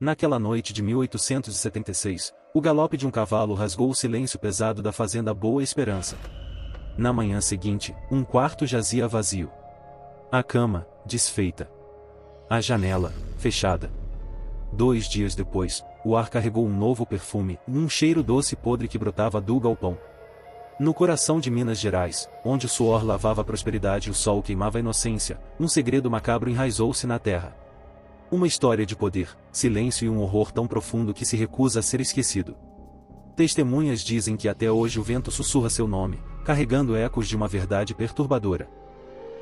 Naquela noite de 1876, o galope de um cavalo rasgou o silêncio pesado da fazenda Boa Esperança. Na manhã seguinte, um quarto jazia vazio. A cama, desfeita. A janela, fechada. 2 dias depois, o ar carregou um novo perfume, um cheiro doce e podre que brotava do galpão. No coração de Minas Gerais, onde o suor lavava a prosperidade e o sol queimava a inocência, um segredo macabro enraizou-se na terra. Uma história de poder, silêncio e um horror tão profundo que se recusa a ser esquecido. Testemunhas dizem que até hoje o vento sussurra seu nome, carregando ecos de uma verdade perturbadora.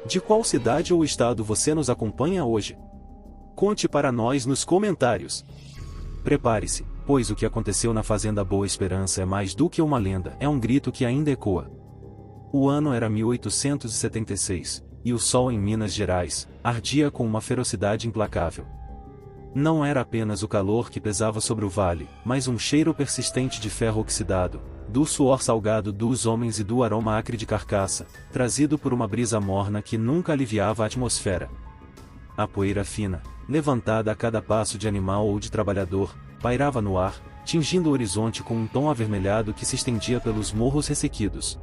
De qual cidade ou estado você nos acompanha hoje? Conte para nós nos comentários. Prepare-se, pois o que aconteceu na fazenda Boa Esperança é mais do que uma lenda, é um grito que ainda ecoa. O ano era 1876, e o sol em Minas Gerais ardia com uma ferocidade implacável. Não era apenas o calor que pesava sobre o vale, mas um cheiro persistente de ferro oxidado, do suor salgado dos homens e do aroma acre de carcaça, trazido por uma brisa morna que nunca aliviava a atmosfera. A poeira fina, levantada a cada passo de animal ou de trabalhador, pairava no ar, tingindo o horizonte com um tom avermelhado que se estendia pelos morros ressequidos.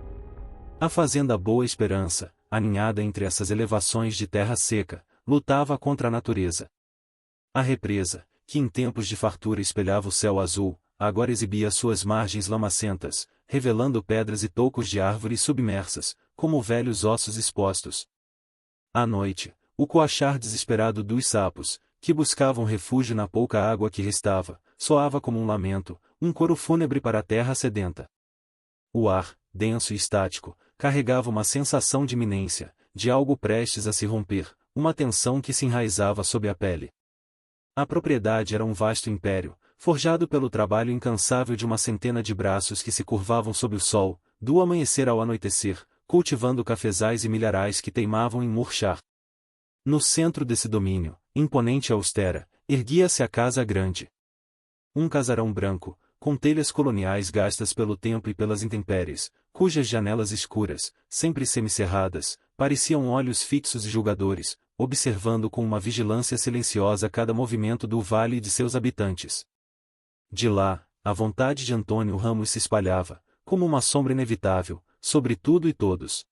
A fazenda Boa Esperança, aninhada entre essas elevações de terra seca, lutava contra a natureza. A represa, que em tempos de fartura espelhava o céu azul, agora exibia suas margens lamacentas, revelando pedras e tocos de árvores submersas, como velhos ossos expostos. À noite, o coachar desesperado dos sapos, que buscavam refúgio na pouca água que restava, soava como um lamento, um coro fúnebre para a terra sedenta. O ar, denso e estático, carregava uma sensação de iminência, de algo prestes a se romper, uma tensão que se enraizava sob a pele. A propriedade era um vasto império, forjado pelo trabalho incansável de uma centena de braços que se curvavam sob o sol, do amanhecer ao anoitecer, cultivando cafezais e milharais que teimavam em murchar. No centro desse domínio, imponente e austera, erguia-se a Casa Grande. Um casarão branco, com telhas coloniais gastas pelo tempo e pelas intempéries, cujas janelas escuras, sempre semicerradas, pareciam olhos fixos e julgadores, observando com uma vigilância silenciosa cada movimento do vale e de seus habitantes. De lá, a vontade de Antônio Ramos se espalhava, como uma sombra inevitável, sobre tudo e todos.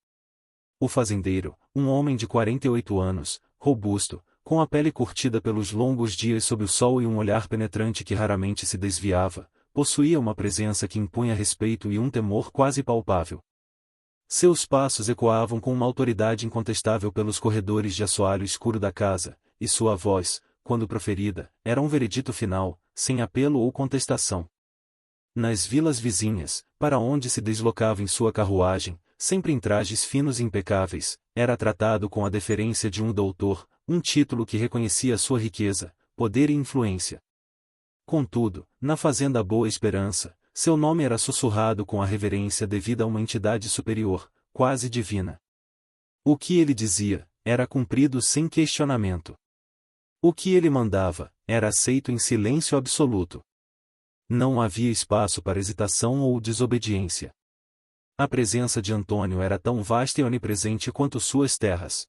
O fazendeiro, um homem de 48 anos, robusto, com a pele curtida pelos longos dias sob o sol e um olhar penetrante que raramente se desviava, possuía uma presença que impunha respeito e um temor quase palpável. Seus passos ecoavam com uma autoridade incontestável pelos corredores de assoalho escuro da casa, e sua voz, quando proferida, era um veredito final, sem apelo ou contestação. Nas vilas vizinhas, para onde se deslocava em sua carruagem, sempre em trajes finos e impecáveis, era tratado com a deferência de um doutor, um título que reconhecia sua riqueza, poder e influência. Contudo, na fazenda Boa Esperança, seu nome era sussurrado com a reverência devida a uma entidade superior, quase divina. O que ele dizia, era cumprido sem questionamento. O que ele mandava, era aceito em silêncio absoluto. Não havia espaço para hesitação ou desobediência. A presença de Antônio era tão vasta e onipresente quanto suas terras.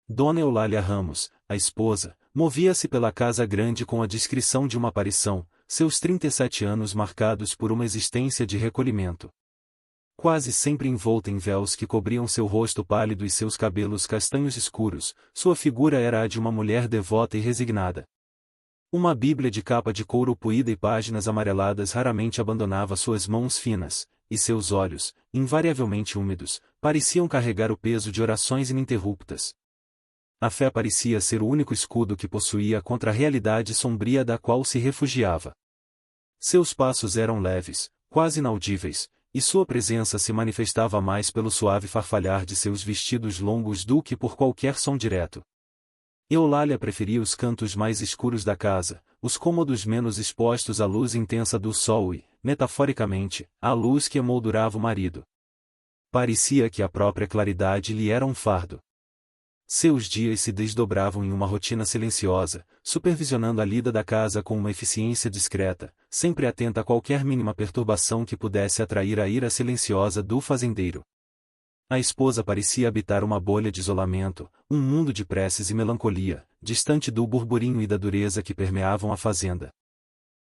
Dona Eulália Ramos, a esposa, movia-se pela Casa Grande com a discrição de uma aparição, seus 37 anos marcados por uma existência de recolhimento. Quase sempre envolta em véus que cobriam seu rosto pálido e seus cabelos castanhos escuros, sua figura era a de uma mulher devota e resignada. Uma Bíblia de capa de couro puída e páginas amareladas raramente abandonava suas mãos finas, e seus olhos, invariavelmente úmidos, pareciam carregar o peso de orações ininterruptas. A fé parecia ser o único escudo que possuía contra a realidade sombria da qual se refugiava. Seus passos eram leves, quase inaudíveis, e sua presença se manifestava mais pelo suave farfalhar de seus vestidos longos do que por qualquer som direto. Eulália preferia os cantos mais escuros da casa, os cômodos menos expostos à luz intensa do sol e, metaforicamente, à luz que emoldurava o marido. Parecia que a própria claridade lhe era um fardo. Seus dias se desdobravam em uma rotina silenciosa, supervisionando a lida da casa com uma eficiência discreta, sempre atenta a qualquer mínima perturbação que pudesse atrair a ira silenciosa do fazendeiro. A esposa parecia habitar uma bolha de isolamento, um mundo de preces e melancolia, distante do burburinho e da dureza que permeavam a fazenda.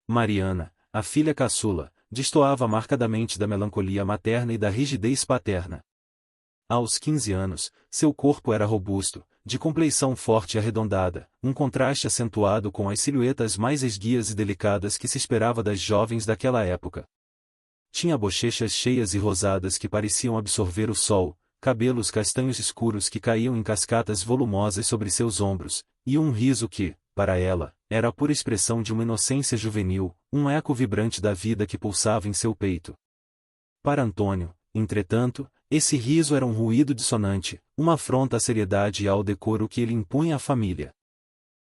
Mariana, a filha caçula, destoava marcadamente da melancolia materna e da rigidez paterna. Aos 15 anos, seu corpo era robusto, de compleição forte e arredondada, um contraste acentuado com as silhuetas mais esguias e delicadas que se esperava das jovens daquela época. Tinha bochechas cheias e rosadas que pareciam absorver o sol, cabelos castanhos escuros que caíam em cascatas volumosas sobre seus ombros, e um riso que, para ela, era a pura expressão de uma inocência juvenil, um eco vibrante da vida que pulsava em seu peito. Para Antônio, entretanto, esse riso era um ruído dissonante, uma afronta à seriedade e ao decoro que ele impunha à família.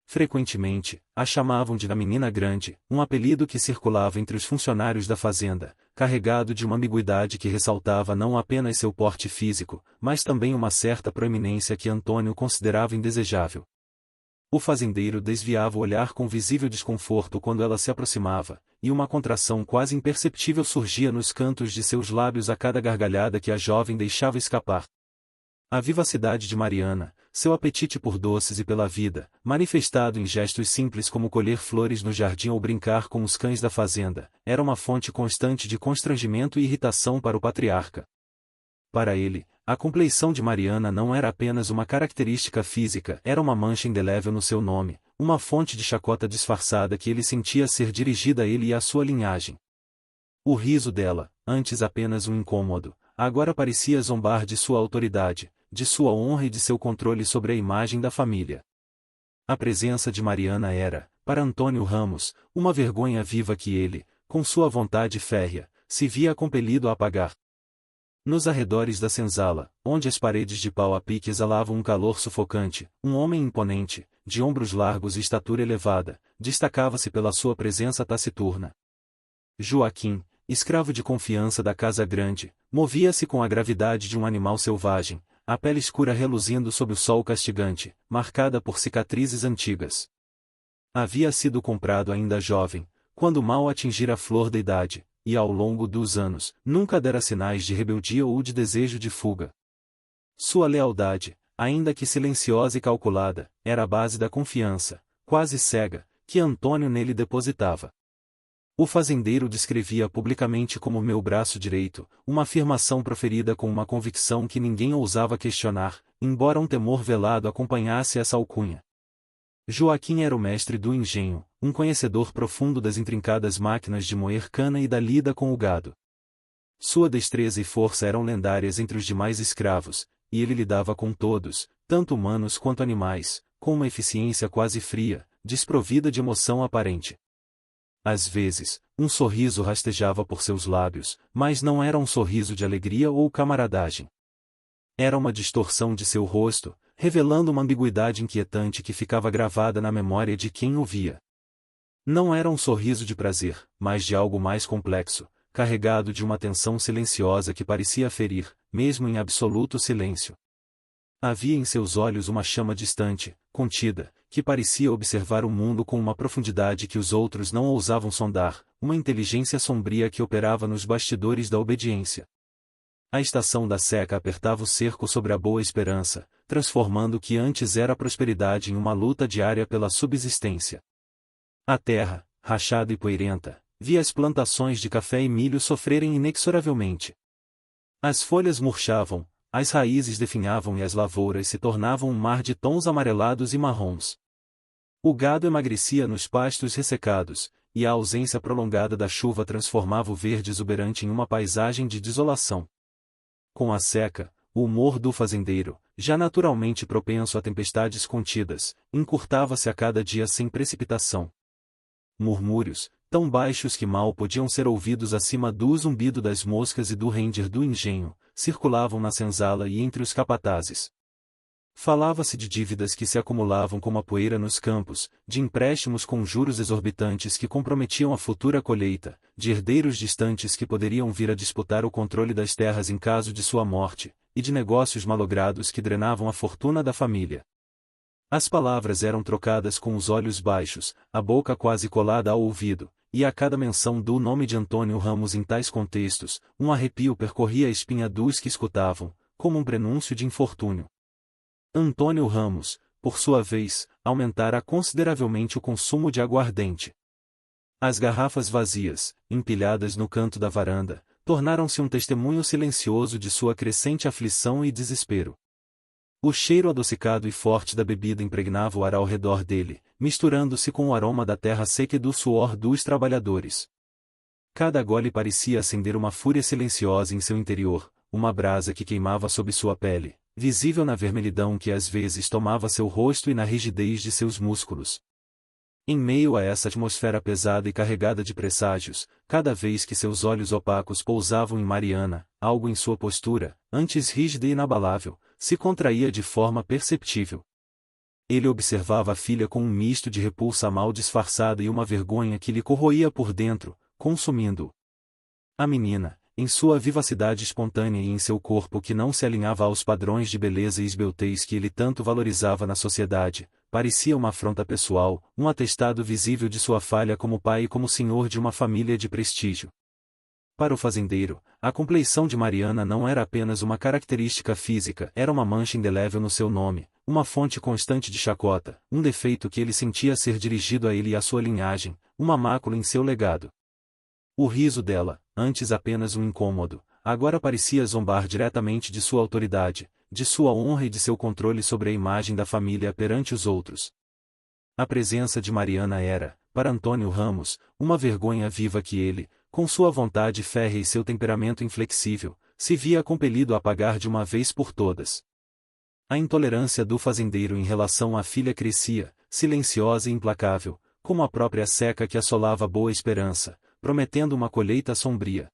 Frequentemente, a chamavam de a menina grande, um apelido que circulava entre os funcionários da fazenda, carregado de uma ambiguidade que ressaltava não apenas seu porte físico, mas também uma certa proeminência que Antônio considerava indesejável. O fazendeiro desviava o olhar com visível desconforto quando ela se aproximava, e uma contração quase imperceptível surgia nos cantos de seus lábios a cada gargalhada que a jovem deixava escapar. A vivacidade de Mariana, seu apetite por doces e pela vida, manifestado em gestos simples como colher flores no jardim ou brincar com os cães da fazenda, era uma fonte constante de constrangimento e irritação para o patriarca. Para ele, a compleição de Mariana não era apenas uma característica física, era uma mancha indelével no seu nome, uma fonte de chacota disfarçada que ele sentia ser dirigida a ele e à sua linhagem. O riso dela, antes apenas um incômodo, agora parecia zombar de sua autoridade, de sua honra e de seu controle sobre a imagem da família. A presença de Mariana era, para Antônio Ramos, uma vergonha viva que ele, com sua vontade férrea, se via compelido a apagar. Nos arredores da senzala, onde as paredes de pau a pique exalavam um calor sufocante, um homem imponente, de ombros largos e estatura elevada, destacava-se pela sua presença taciturna. Joaquim, escravo de confiança da casa grande, movia-se com a gravidade de um animal selvagem, a pele escura reluzindo sob o sol castigante, marcada por cicatrizes antigas. Havia sido comprado ainda jovem, quando mal atingira a flor da idade, e ao longo dos anos, nunca dera sinais de rebeldia ou de desejo de fuga. Sua lealdade, ainda que silenciosa e calculada, era a base da confiança, quase cega, que Antônio nele depositava. O fazendeiro descrevia publicamente como meu braço direito, uma afirmação proferida com uma convicção que ninguém ousava questionar, embora um temor velado acompanhasse essa alcunha. Joaquim era o mestre do engenho, um conhecedor profundo das intrincadas máquinas de moer cana e da lida com o gado. Sua destreza e força eram lendárias entre os demais escravos, e ele lidava com todos, tanto humanos quanto animais, com uma eficiência quase fria, desprovida de emoção aparente. Às vezes, um sorriso rastejava por seus lábios, mas não era um sorriso de alegria ou camaradagem. Era uma distorção de seu rosto, revelando uma ambiguidade inquietante que ficava gravada na memória de quem o via. Não era um sorriso de prazer, mas de algo mais complexo, carregado de uma tensão silenciosa que parecia ferir, mesmo em absoluto silêncio. Havia em seus olhos uma chama distante, contida, que parecia observar o mundo com uma profundidade que os outros não ousavam sondar, uma inteligência sombria que operava nos bastidores da obediência. A estação da seca apertava o cerco sobre a boa esperança, transformando o que antes era prosperidade em uma luta diária pela subsistência. A terra, rachada e poeirenta, via as plantações de café e milho sofrerem inexoravelmente. As folhas murchavam, as raízes definhavam e as lavouras se tornavam um mar de tons amarelados e marrons. O gado emagrecia nos pastos ressecados, e a ausência prolongada da chuva transformava o verde exuberante em uma paisagem de desolação. Com a seca, o humor do fazendeiro, já naturalmente propenso a tempestades contidas, encurtava-se a cada dia sem precipitação. Murmúrios, tão baixos que mal podiam ser ouvidos acima do zumbido das moscas e do render do engenho, circulavam na senzala e entre os capatazes. Falava-se de dívidas que se acumulavam como a poeira nos campos, de empréstimos com juros exorbitantes que comprometiam a futura colheita, de herdeiros distantes que poderiam vir a disputar o controle das terras em caso de sua morte, e de negócios malogrados que drenavam a fortuna da família. As palavras eram trocadas com os olhos baixos, a boca quase colada ao ouvido, e a cada menção do nome de Antônio Ramos em tais contextos, um arrepio percorria a espinha dos que escutavam, como um prenúncio de infortúnio. Antônio Ramos, por sua vez, aumentara consideravelmente o consumo de aguardente. As garrafas vazias, empilhadas no canto da varanda, tornaram-se um testemunho silencioso de sua crescente aflição e desespero. O cheiro adocicado e forte da bebida impregnava o ar ao redor dele, misturando-se com o aroma da terra seca e do suor dos trabalhadores. Cada gole parecia acender uma fúria silenciosa em seu interior, uma brasa que queimava sob sua pele, visível na vermelhidão que às vezes tomava seu rosto e na rigidez de seus músculos. Em meio a essa atmosfera pesada e carregada de presságios, cada vez que seus olhos opacos pousavam em Mariana, algo em sua postura, antes rígida e inabalável, se contraía de forma perceptível. Ele observava a filha com um misto de repulsa mal disfarçada e uma vergonha que lhe corroía por dentro, consumindo-o. A menina, em sua vivacidade espontânea e em seu corpo que não se alinhava aos padrões de beleza e esbeltez que ele tanto valorizava na sociedade, parecia uma afronta pessoal, um atestado visível de sua falha como pai e como senhor de uma família de prestígio. Para o fazendeiro, a compleição de Mariana não era apenas uma característica física, era uma mancha indelével no seu nome, uma fonte constante de chacota, um defeito que ele sentia ser dirigido a ele e à sua linhagem, uma mácula em seu legado. O riso dela, antes apenas um incômodo, agora parecia zombar diretamente de sua autoridade, de sua honra e de seu controle sobre a imagem da família perante os outros. A presença de Mariana era, para Antônio Ramos, uma vergonha viva que ele, com sua vontade férrea e seu temperamento inflexível, se via compelido a apagar de uma vez por todas. A intolerância do fazendeiro em relação à filha crescia, silenciosa e implacável, como a própria seca que assolava Boa Esperança, prometendo uma colheita sombria.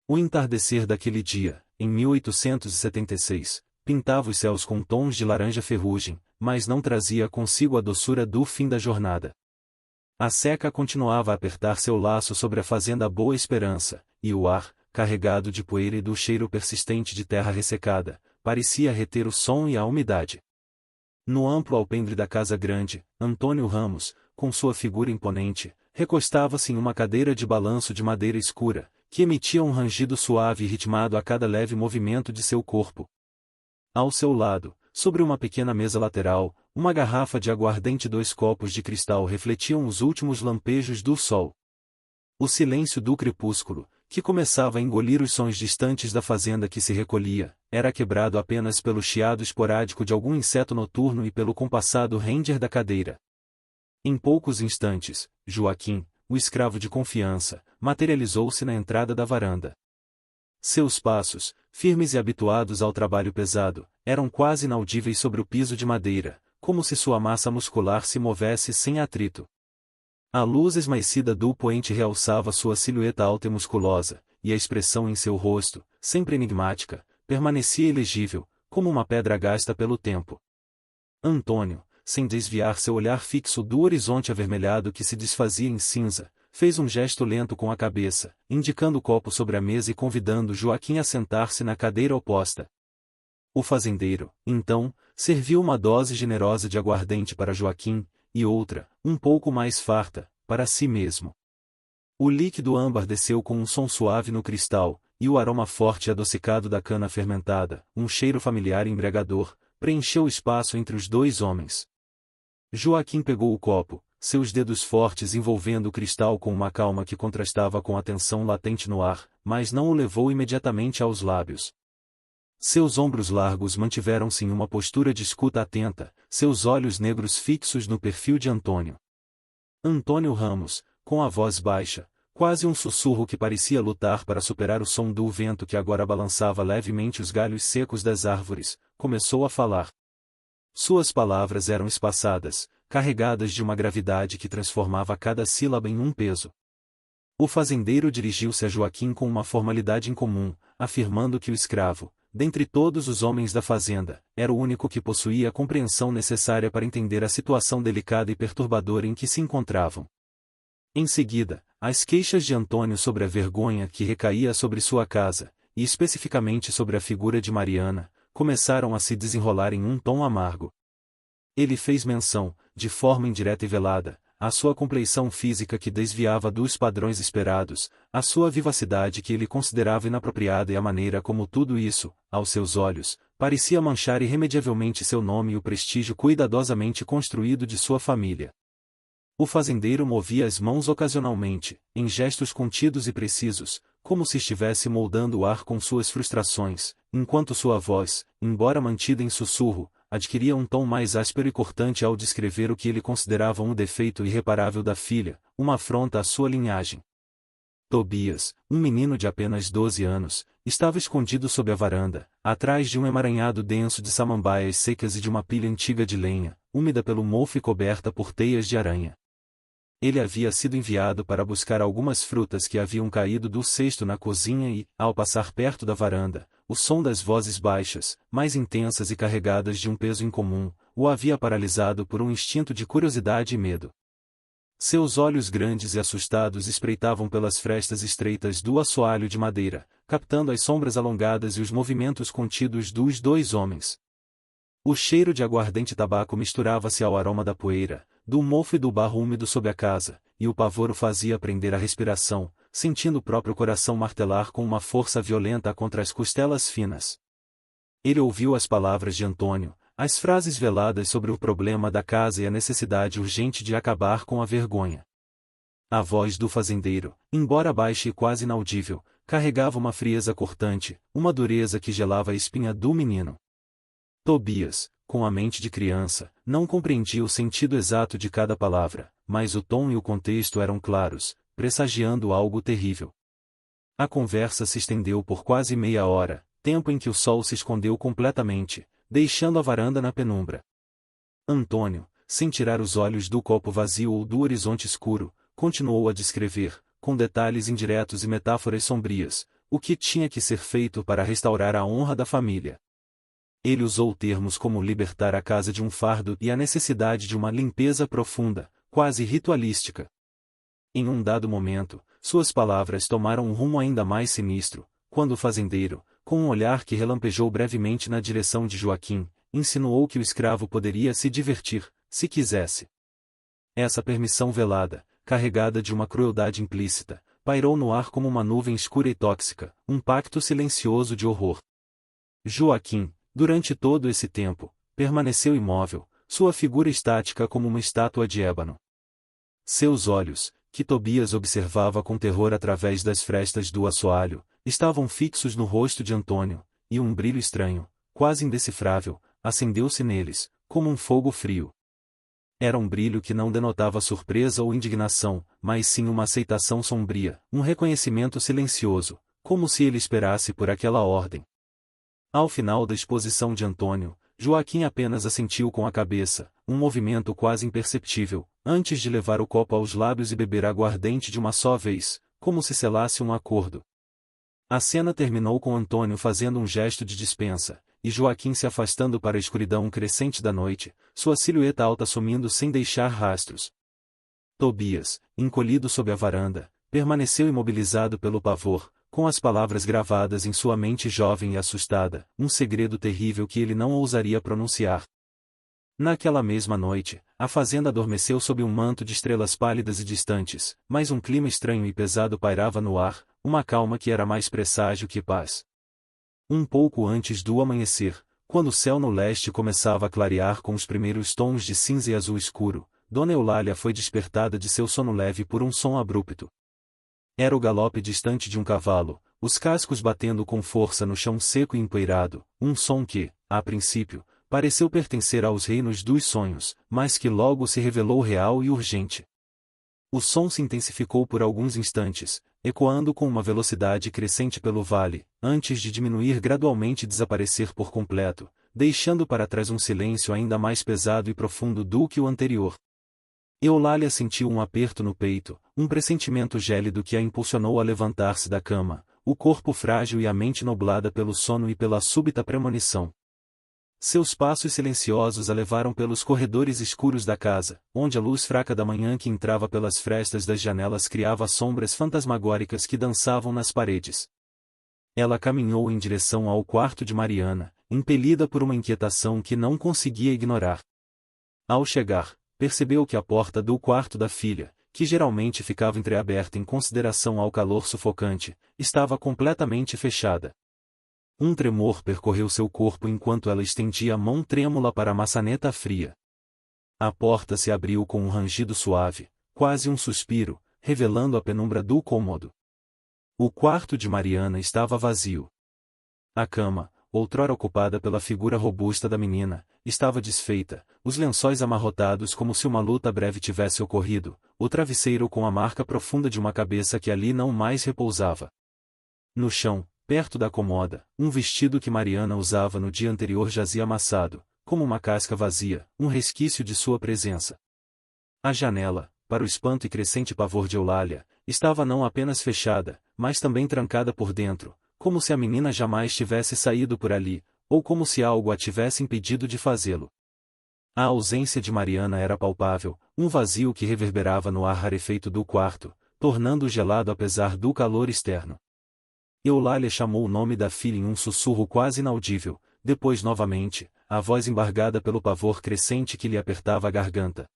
O entardecer daquele dia, em 1876, pintava os céus com tons de laranja ferrugem, mas não trazia consigo a doçura do fim da jornada. A seca continuava a apertar seu laço sobre a fazenda Boa Esperança, e o ar, carregado de poeira e do cheiro persistente de terra ressecada, parecia reter o som e a umidade. No amplo alpendre da casa grande, Antônio Ramos, com sua figura imponente, recostava-se em uma cadeira de balanço de madeira escura, que emitia um rangido suave e ritmado a cada leve movimento de seu corpo. Ao seu lado, sobre uma pequena mesa lateral, uma garrafa de aguardente e 2 copos de cristal refletiam os últimos lampejos do sol. O silêncio do crepúsculo, que começava a engolir os sons distantes da fazenda que se recolhia, era quebrado apenas pelo chiado esporádico de algum inseto noturno e pelo compassado render da cadeira. Em poucos instantes, Joaquim, o escravo de confiança, materializou-se na entrada da varanda. Seus passos, firmes e habituados ao trabalho pesado, eram quase inaudíveis sobre o piso de madeira, como se sua massa muscular se movesse sem atrito. A luz esmaecida do poente realçava sua silhueta alta e musculosa, e a expressão em seu rosto, sempre enigmática, permanecia ilegível, como uma pedra gasta pelo tempo. Antônio, sem desviar seu olhar fixo do horizonte avermelhado que se desfazia em cinza, fez um gesto lento com a cabeça, indicando o copo sobre a mesa e convidando Joaquim a sentar-se na cadeira oposta. O fazendeiro, então, serviu uma dose generosa de aguardente para Joaquim, e outra, um pouco mais farta, para si mesmo. O líquido âmbar desceu com um som suave no cristal, e o aroma forte e adocicado da cana fermentada, um cheiro familiar e embriagador, preencheu o espaço entre os 2 homens. Joaquim pegou o copo, seus dedos fortes envolvendo o cristal com uma calma que contrastava com a tensão latente no ar, mas não o levou imediatamente aos lábios. Seus ombros largos mantiveram-se em uma postura de escuta atenta, seus olhos negros fixos no perfil de Antônio. Antônio Ramos, com a voz baixa, quase um sussurro que parecia lutar para superar o som do vento que agora balançava levemente os galhos secos das árvores, começou a falar. Suas palavras eram espaçadas, carregadas de uma gravidade que transformava cada sílaba em um peso. O fazendeiro dirigiu-se a Joaquim com uma formalidade incomum, afirmando que o escravo, dentre todos os homens da fazenda, era o único que possuía a compreensão necessária para entender a situação delicada e perturbadora em que se encontravam. Em seguida, as queixas de Antônio sobre a vergonha que recaía sobre sua casa, e especificamente sobre a figura de Mariana, começaram a se desenrolar em um tom amargo. Ele fez menção, de forma indireta e velada, a sua compleição física que desviava dos padrões esperados, a sua vivacidade que ele considerava inapropriada e a maneira como tudo isso, aos seus olhos, parecia manchar irremediavelmente seu nome e o prestígio cuidadosamente construído de sua família. O fazendeiro movia as mãos ocasionalmente, em gestos contidos e precisos, como se estivesse moldando o ar com suas frustrações, enquanto sua voz, embora mantida em sussurro, adquiria um tom mais áspero e cortante ao descrever o que ele considerava um defeito irreparável da filha, uma afronta à sua linhagem. Tobias, um menino de apenas 12 anos, estava escondido sob a varanda, atrás de um emaranhado denso de samambaias secas e de uma pilha antiga de lenha, úmida pelo mofo e coberta por teias de aranha. Ele havia sido enviado para buscar algumas frutas que haviam caído do cesto na cozinha e, ao passar perto da varanda, o som das vozes baixas, mais intensas e carregadas de um peso incomum, o havia paralisado por um instinto de curiosidade e medo. Seus olhos grandes e assustados espreitavam pelas frestas estreitas do assoalho de madeira, captando as sombras alongadas e os movimentos contidos dos dois homens. O cheiro de aguardente tabaco misturava-se ao aroma da poeira, do mofo e do barro úmido sob a casa, e o pavor o fazia prender a respiração, sentindo o próprio coração martelar com uma força violenta contra as costelas finas. Ele ouviu as palavras de Antônio, as frases veladas sobre o problema da casa e a necessidade urgente de acabar com a vergonha. A voz do fazendeiro, embora baixa e quase inaudível, carregava uma frieza cortante, uma dureza que gelava a espinha do menino. Tobias, com a mente de criança, não compreendia o sentido exato de cada palavra, mas o tom e o contexto eram claros, pressagiando algo terrível. A conversa se estendeu por quase meia hora, tempo em que o sol se escondeu completamente, deixando a varanda na penumbra. Antônio, sem tirar os olhos do copo vazio ou do horizonte escuro, continuou a descrever, com detalhes indiretos e metáforas sombrias, o que tinha que ser feito para restaurar a honra da família. Ele usou termos como libertar a casa de um fardo e a necessidade de uma limpeza profunda, quase ritualística. Em um dado momento, suas palavras tomaram um rumo ainda mais sinistro, quando o fazendeiro, com um olhar que relampejou brevemente na direção de Joaquim, insinuou que o escravo poderia se divertir, se quisesse. Essa permissão velada, carregada de uma crueldade implícita, pairou no ar como uma nuvem escura e tóxica, um pacto silencioso de horror. Joaquim, durante todo esse tempo, permaneceu imóvel, sua figura estática como uma estátua de ébano. Seus olhos, que Tobias observava com terror através das frestas do assoalho, estavam fixos no rosto de Antônio, e um brilho estranho, quase indecifrável, acendeu-se neles, como um fogo frio. Era um brilho que não denotava surpresa ou indignação, mas sim uma aceitação sombria, um reconhecimento silencioso, como se ele esperasse por aquela ordem. Ao final da exposição de Antônio, Joaquim apenas assentiu com a cabeça, um movimento quase imperceptível, antes de levar o copo aos lábios e beber aguardente de uma só vez, como se selasse um acordo. A cena terminou com Antônio fazendo um gesto de dispensa, e Joaquim se afastando para a escuridão crescente da noite, sua silhueta alta sumindo sem deixar rastros. Tobias, encolhido sob a varanda, permaneceu imobilizado pelo pavor, com as palavras gravadas em sua mente jovem e assustada, um segredo terrível que ele não ousaria pronunciar. Naquela mesma noite, a fazenda adormeceu sob um manto de estrelas pálidas e distantes, mas um clima estranho e pesado pairava no ar, uma calma que era mais presságio que paz. Um pouco antes do amanhecer, quando o céu no leste começava a clarear com os primeiros tons de cinza e azul escuro, Dona Eulália foi despertada de seu sono leve por um som abrupto. Era o galope distante de um cavalo, os cascos batendo com força no chão seco e empoeirado, um som que, a princípio, pareceu pertencer aos reinos dos sonhos, mas que logo se revelou real e urgente. O som se intensificou por alguns instantes, ecoando com uma velocidade crescente pelo vale, antes de diminuir gradualmente e desaparecer por completo, deixando para trás um silêncio ainda mais pesado e profundo do que o anterior. Eulália sentiu um aperto no peito, um pressentimento gélido que a impulsionou a levantar-se da cama, o corpo frágil e a mente nublada pelo sono e pela súbita premonição. Seus passos silenciosos a levaram pelos corredores escuros da casa, onde a luz fraca da manhã que entrava pelas frestas das janelas criava sombras fantasmagóricas que dançavam nas paredes. Ela caminhou em direção ao quarto de Mariana, impelida por uma inquietação que não conseguia ignorar. Ao chegar, percebeu que a porta do quarto da filha, que geralmente ficava entreaberta em consideração ao calor sufocante, estava completamente fechada. Um tremor percorreu seu corpo enquanto ela estendia a mão trêmula para a maçaneta fria. A porta se abriu com um rangido suave, quase um suspiro, revelando a penumbra do cômodo. O quarto de Mariana estava vazio. A cama, outrora ocupada pela figura robusta da menina, estava desfeita, os lençóis amarrotados como se uma luta breve tivesse ocorrido, o travesseiro com a marca profunda de uma cabeça que ali não mais repousava. No chão, perto da cômoda, um vestido que Mariana usava no dia anterior jazia amassado, como uma casca vazia, um resquício de sua presença. A janela, para o espanto e crescente pavor de Eulália, estava não apenas fechada, mas também trancada por dentro, como se a menina jamais tivesse saído por ali, ou como se algo a tivesse impedido de fazê-lo. A ausência de Mariana era palpável, um vazio que reverberava no ar rarefeito do quarto, tornando-o gelado apesar do calor externo. Eulália chamou o nome da filha em um sussurro quase inaudível, depois novamente, a voz embargada pelo pavor crescente que lhe apertava a garganta.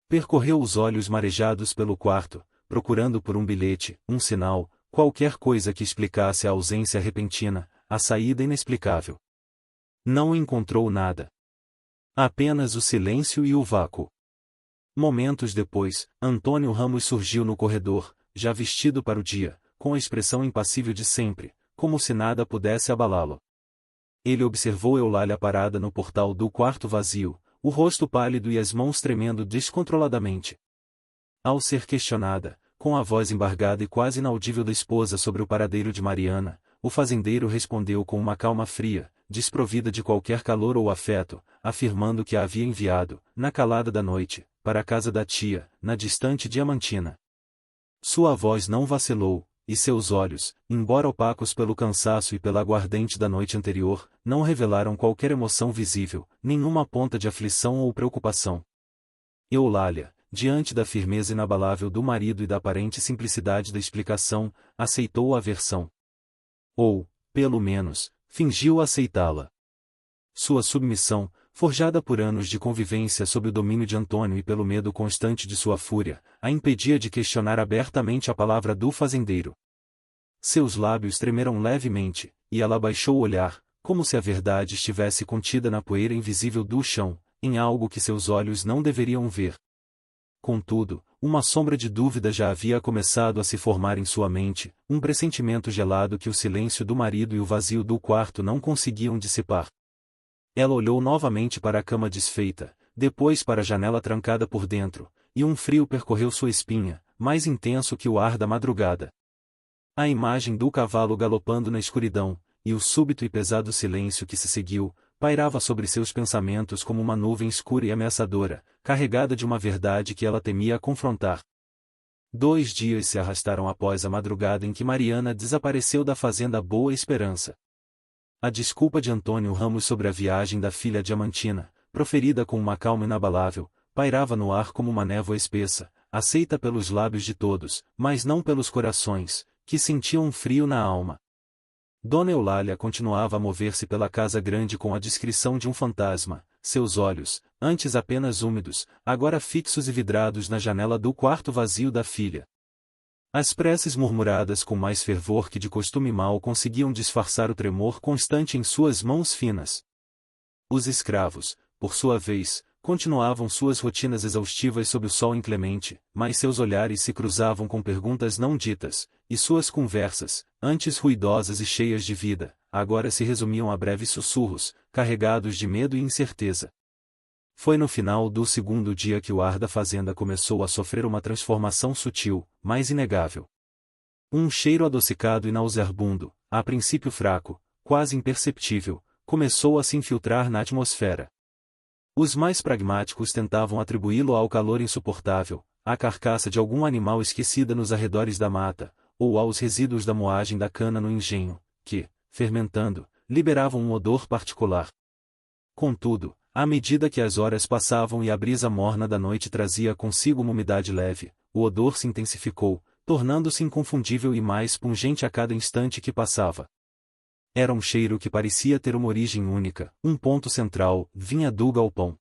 Percorreu os olhos marejados pelo quarto, procurando por um bilhete, um sinal, qualquer coisa que explicasse a ausência repentina, a saída inexplicável. Não encontrou nada. Apenas o silêncio e o vácuo. Momentos depois, Antônio Ramos surgiu no corredor, já vestido para o dia, com a expressão impassível de sempre, como se nada pudesse abalá-lo. Ele observou Eulália parada no portal do quarto vazio, o rosto pálido e as mãos tremendo descontroladamente. Ao ser questionada, com a voz embargada e quase inaudível da esposa sobre o paradeiro de Mariana, o fazendeiro respondeu com uma calma fria, desprovida de qualquer calor ou afeto, afirmando que a havia enviado, na calada da noite, para a casa da tia, na distante Diamantina. Sua voz não vacilou, e seus olhos, embora opacos pelo cansaço e pela aguardente da noite anterior, não revelaram qualquer emoção visível, nenhuma ponta de aflição ou preocupação. Eulália, diante da firmeza inabalável do marido e da aparente simplicidade da explicação, aceitou a versão. Ou, pelo menos, fingiu aceitá-la. Sua submissão, forjada por anos de convivência sob o domínio de Antônio e pelo medo constante de sua fúria, a impedia de questionar abertamente a palavra do fazendeiro. Seus lábios tremeram levemente, e ela baixou o olhar, como se a verdade estivesse contida na poeira invisível do chão, em algo que seus olhos não deveriam ver. Contudo, uma sombra de dúvida já havia começado a se formar em sua mente, um pressentimento gelado que o silêncio do marido e o vazio do quarto não conseguiam dissipar. Ela olhou novamente para a cama desfeita, depois para a janela trancada por dentro, e um frio percorreu sua espinha, mais intenso que o ar da madrugada. A imagem do cavalo galopando na escuridão, e o súbito e pesado silêncio que se seguiu, pairava sobre seus pensamentos como uma nuvem escura e ameaçadora, carregada de uma verdade que ela temia confrontar. 2 dias se arrastaram após a madrugada em que Mariana desapareceu da fazenda Boa Esperança. A desculpa de Antônio Ramos sobre a viagem da filha Diamantina, proferida com uma calma inabalável, pairava no ar como uma névoa espessa, aceita pelos lábios de todos, mas não pelos corações, que sentiam um frio na alma. Dona Eulália continuava a mover-se pela casa grande com a discrição de um fantasma, seus olhos, antes apenas úmidos, agora fixos e vidrados na janela do quarto vazio da filha. As preces murmuradas com mais fervor que de costume mal conseguiam disfarçar o tremor constante em suas mãos finas. Os escravos, por sua vez, continuavam suas rotinas exaustivas sob o sol inclemente, mas seus olhares se cruzavam com perguntas não ditas, e suas conversas, antes ruidosas e cheias de vida, agora se resumiam a breves sussurros, carregados de medo e incerteza. Foi no final do 2º dia que o ar da fazenda começou a sofrer uma transformação sutil, mas inegável. Um cheiro adocicado e nauseabundo, a princípio fraco, quase imperceptível, começou a se infiltrar na atmosfera. Os mais pragmáticos tentavam atribuí-lo ao calor insuportável, à carcaça de algum animal esquecida nos arredores da mata, ou aos resíduos da moagem da cana no engenho, que, fermentando, liberavam um odor particular. Contudo, à medida que as horas passavam e a brisa morna da noite trazia consigo uma umidade leve, o odor se intensificou, tornando-se inconfundível e mais pungente a cada instante que passava. Era um cheiro que parecia ter uma origem única, um ponto central, vinha do galpão.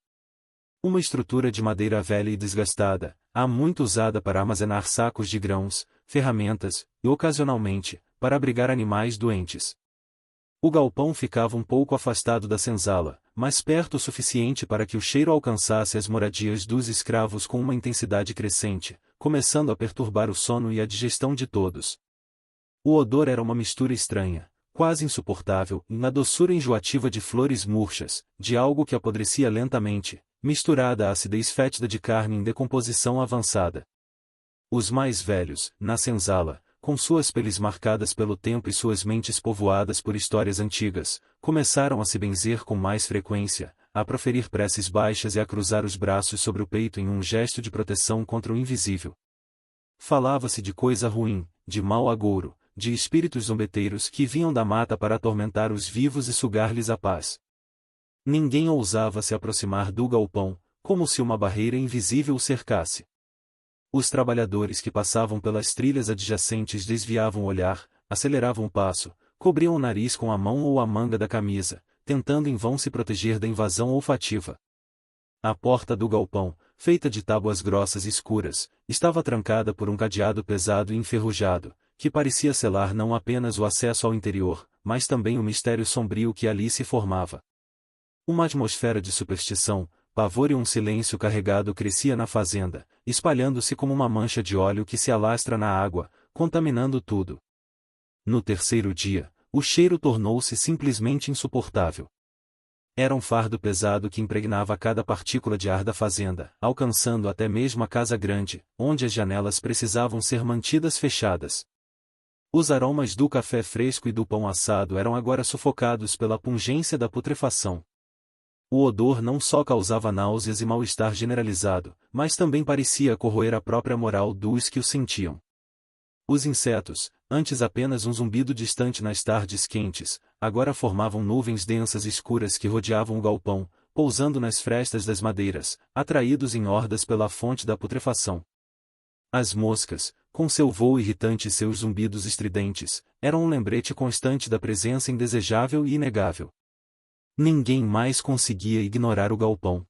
Uma estrutura de madeira velha e desgastada, há muito usada para armazenar sacos de grãos, ferramentas, e ocasionalmente, para abrigar animais doentes. O galpão ficava um pouco afastado da senzala, mas perto o suficiente para que o cheiro alcançasse as moradias dos escravos com uma intensidade crescente, começando a perturbar o sono e a digestão de todos. O odor era uma mistura estranha, quase insuportável, na doçura enjoativa de flores murchas, de algo que apodrecia lentamente, misturada à acidez fétida de carne em decomposição avançada. Os mais velhos, na senzala, com suas peles marcadas pelo tempo e suas mentes povoadas por histórias antigas, começaram a se benzer com mais frequência, a proferir preces baixas e a cruzar os braços sobre o peito em um gesto de proteção contra o invisível. Falava-se de coisa ruim, de mau agouro, de espíritos zombeteiros que vinham da mata para atormentar os vivos e sugar-lhes a paz. Ninguém ousava se aproximar do galpão, como se uma barreira invisível o cercasse. Os trabalhadores que passavam pelas trilhas adjacentes desviavam o olhar, aceleravam o passo, cobriam o nariz com a mão ou a manga da camisa, tentando em vão se proteger da invasão olfativa. A porta do galpão, feita de tábuas grossas e escuras, estava trancada por um cadeado pesado e enferrujado, que parecia selar não apenas o acesso ao interior, mas também o mistério sombrio que ali se formava. Uma atmosfera de superstição, pavor e um silêncio carregado crescia na fazenda, espalhando-se como uma mancha de óleo que se alastra na água, contaminando tudo. No terceiro dia, o cheiro tornou-se simplesmente insuportável. Era um fardo pesado que impregnava cada partícula de ar da fazenda, alcançando até mesmo a casa grande, onde as janelas precisavam ser mantidas fechadas. Os aromas do café fresco e do pão assado eram agora sufocados pela pungência da putrefação. O odor não só causava náuseas e mal-estar generalizado, mas também parecia corroer a própria moral dos que o sentiam. Os insetos, antes apenas um zumbido distante nas tardes quentes, agora formavam nuvens densas e escuras que rodeavam o galpão, pousando nas frestas das madeiras, atraídos em hordas pela fonte da putrefação. As moscas, com seu voo irritante e seus zumbidos estridentes, eram um lembrete constante da presença indesejável e inegável. Ninguém mais conseguia ignorar o galpão.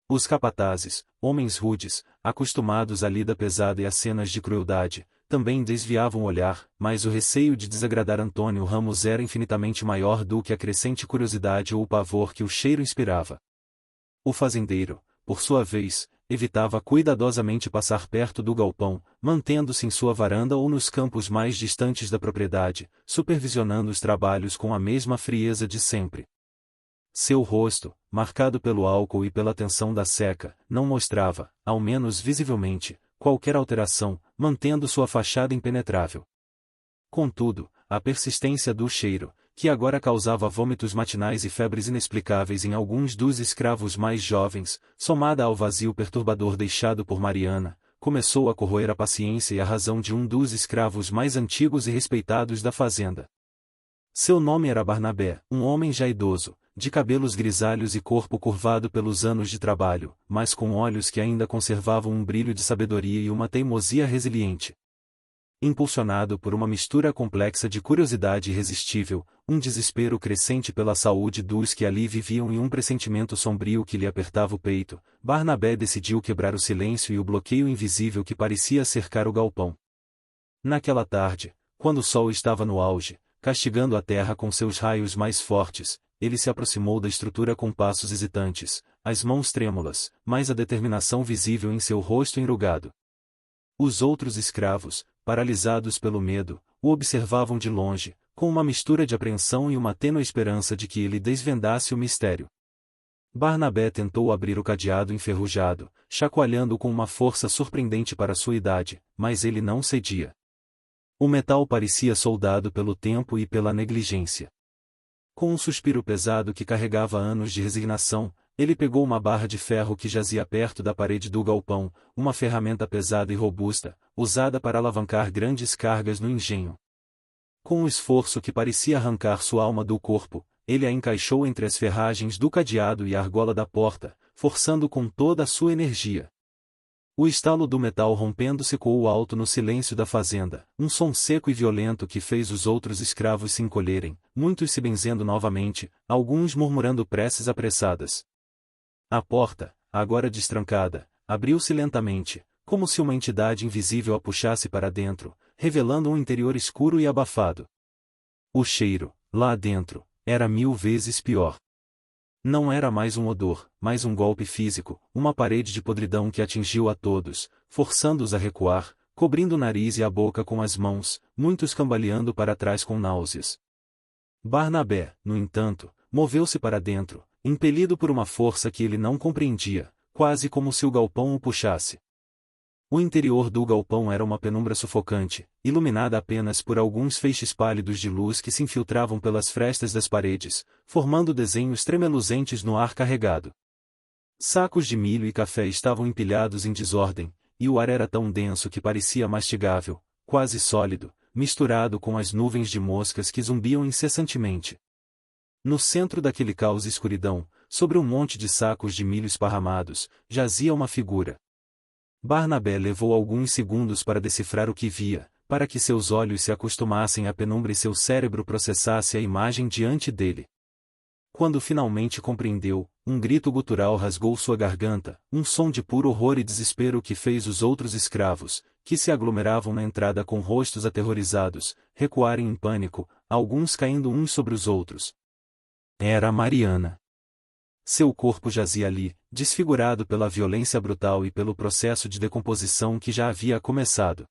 Os capatazes, homens rudes, acostumados à lida pesada e a cenas de crueldade, também desviavam o olhar, mas o receio de desagradar Antônio Ramos era infinitamente maior do que a crescente curiosidade ou o pavor que o cheiro inspirava. O fazendeiro, por sua vez, evitava cuidadosamente passar perto do galpão, mantendo-se em sua varanda ou nos campos mais distantes da propriedade, supervisionando os trabalhos com a mesma frieza de sempre. Seu rosto, marcado pelo álcool e pela tensão da seca, não mostrava, ao menos visivelmente, qualquer alteração, mantendo sua fachada impenetrável. Contudo, a persistência do cheiro, que agora causava vômitos matinais e febres inexplicáveis em alguns dos escravos mais jovens, somada ao vazio perturbador deixado por Mariana, começou a corroer a paciência e a razão de um dos escravos mais antigos e respeitados da fazenda. Seu nome era Barnabé, um homem já idoso, de cabelos grisalhos e corpo curvado pelos anos de trabalho, mas com olhos que ainda conservavam um brilho de sabedoria e uma teimosia resiliente. Impulsionado por uma mistura complexa de curiosidade irresistível, um desespero crescente pela saúde dos que ali viviam e um pressentimento sombrio que lhe apertava o peito, Barnabé decidiu quebrar o silêncio e o bloqueio invisível que parecia cercar o galpão. Naquela tarde, quando o sol estava no auge, castigando a terra com seus raios mais fortes, ele se aproximou da estrutura com passos hesitantes, as mãos trêmulas, mas a determinação visível em seu rosto enrugado. Os outros escravos, paralisados pelo medo, o observavam de longe, com uma mistura de apreensão e uma tênue esperança de que ele desvendasse o mistério. Barnabé tentou abrir o cadeado enferrujado, chacoalhando-o com uma força surpreendente para sua idade, mas ele não cedia. O metal parecia soldado pelo tempo e pela negligência. Com um suspiro pesado que carregava anos de resignação, ele pegou uma barra de ferro que jazia perto da parede do galpão, uma ferramenta pesada e robusta, usada para alavancar grandes cargas no engenho. Com um esforço que parecia arrancar sua alma do corpo, ele a encaixou entre as ferragens do cadeado e a argola da porta, forçando com toda a sua energia. O estalo do metal rompendo-se ecoou alto no silêncio da fazenda, um som seco e violento que fez os outros escravos se encolherem, muitos se benzendo novamente, alguns murmurando preces apressadas. A porta, agora destrancada, abriu-se lentamente, como se uma entidade invisível a puxasse para dentro, revelando um interior escuro e abafado. O cheiro, lá dentro, era 1000 vezes pior. Não era mais um odor, mas um golpe físico, uma parede de podridão que atingiu a todos, forçando-os a recuar, cobrindo o nariz e a boca com as mãos, muitos cambaleando para trás com náuseas. Barnabé, no entanto, moveu-se para dentro, impelido por uma força que ele não compreendia, quase como se o galpão o puxasse. O interior do galpão era uma penumbra sufocante, iluminada apenas por alguns feixes pálidos de luz que se infiltravam pelas frestas das paredes, formando desenhos tremeluzentes no ar carregado. Sacos de milho e café estavam empilhados em desordem, e o ar era tão denso que parecia mastigável, quase sólido, misturado com as nuvens de moscas que zumbiam incessantemente. No centro daquele caos e escuridão, sobre um monte de sacos de milho esparramados, jazia uma figura. Barnabé levou alguns segundos para decifrar o que via, para que seus olhos se acostumassem à penumbra e seu cérebro processasse a imagem diante dele. Quando finalmente compreendeu, um grito gutural rasgou sua garganta, um som de puro horror e desespero que fez os outros escravos, que se aglomeravam na entrada com rostos aterrorizados, recuarem em pânico, alguns caindo uns sobre os outros. Era Mariana. Seu corpo jazia ali, desfigurado pela violência brutal e pelo processo de decomposição que já havia começado.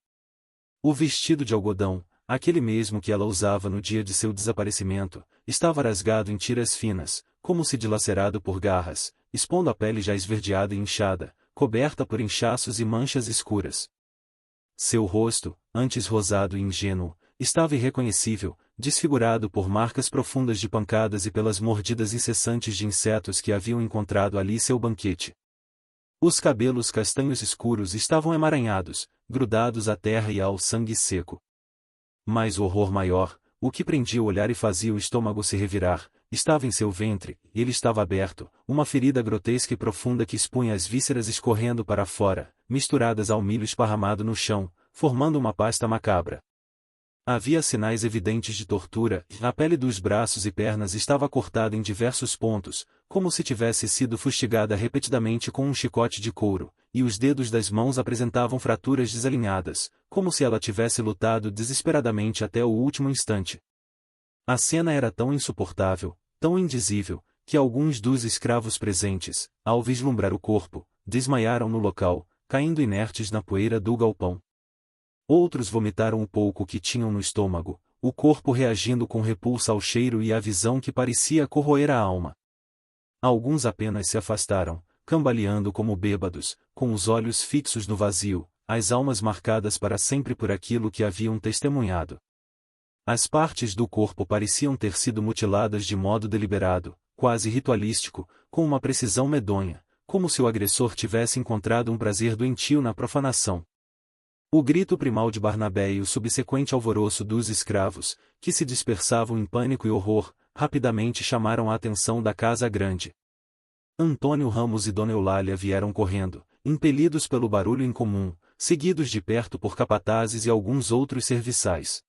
O vestido de algodão, aquele mesmo que ela usava no dia de seu desaparecimento, estava rasgado em tiras finas, como se dilacerado por garras, expondo a pele já esverdeada e inchada, coberta por inchaços e manchas escuras. Seu rosto, antes rosado e ingênuo, estava irreconhecível, desfigurado por marcas profundas de pancadas e pelas mordidas incessantes de insetos que haviam encontrado ali seu banquete. Os cabelos castanhos escuros estavam emaranhados, grudados à terra e ao sangue seco. Mas o horror maior, o que prendia o olhar e fazia o estômago se revirar, estava em seu ventre, e ele estava aberto, uma ferida grotesca e profunda que expunha as vísceras escorrendo para fora, misturadas ao milho esparramado no chão, formando uma pasta macabra. Havia sinais evidentes de tortura, a pele dos braços e pernas estava cortada em diversos pontos, como se tivesse sido fustigada repetidamente com um chicote de couro, e os dedos das mãos apresentavam fraturas desalinhadas, como se ela tivesse lutado desesperadamente até o último instante. A cena era tão insuportável, tão indizível, que alguns dos escravos presentes, ao vislumbrar o corpo, desmaiaram no local, caindo inertes na poeira do galpão. Outros vomitaram o pouco que tinham no estômago, o corpo reagindo com repulsa ao cheiro e à visão que parecia corroer a alma. Alguns apenas se afastaram, cambaleando como bêbados, com os olhos fixos no vazio, as almas marcadas para sempre por aquilo que haviam testemunhado. As partes do corpo pareciam ter sido mutiladas de modo deliberado, quase ritualístico, com uma precisão medonha, como se o agressor tivesse encontrado um prazer doentio na profanação. O grito primal de Barnabé e o subsequente alvoroço dos escravos, que se dispersavam em pânico e horror, rapidamente chamaram a atenção da casa grande. Antônio Ramos e Dona Eulália vieram correndo, impelidos pelo barulho incomum, seguidos de perto por capatazes e alguns outros serviçais.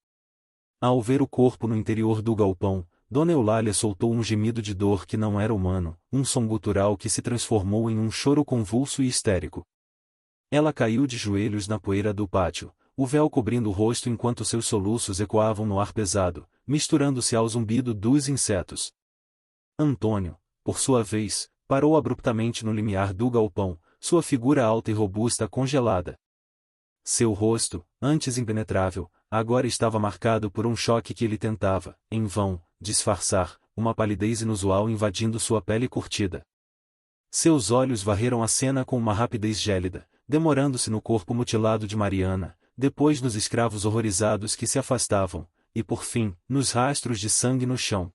Ao ver o corpo no interior do galpão, Dona Eulália soltou um gemido de dor que não era humano, um som gutural que se transformou em um choro convulso e histérico. Ela caiu de joelhos na poeira do pátio, o véu cobrindo o rosto enquanto seus soluços ecoavam no ar pesado, misturando-se ao zumbido dos insetos. Antônio, por sua vez, parou abruptamente no limiar do galpão, sua figura alta e robusta congelada. Seu rosto, antes impenetrável, agora estava marcado por um choque que ele tentava, em vão, disfarçar, uma palidez inusual invadindo sua pele curtida. Seus olhos varreram a cena com uma rapidez gélida, demorando-se no corpo mutilado de Mariana, depois nos escravos horrorizados que se afastavam, e por fim, nos rastros de sangue no chão.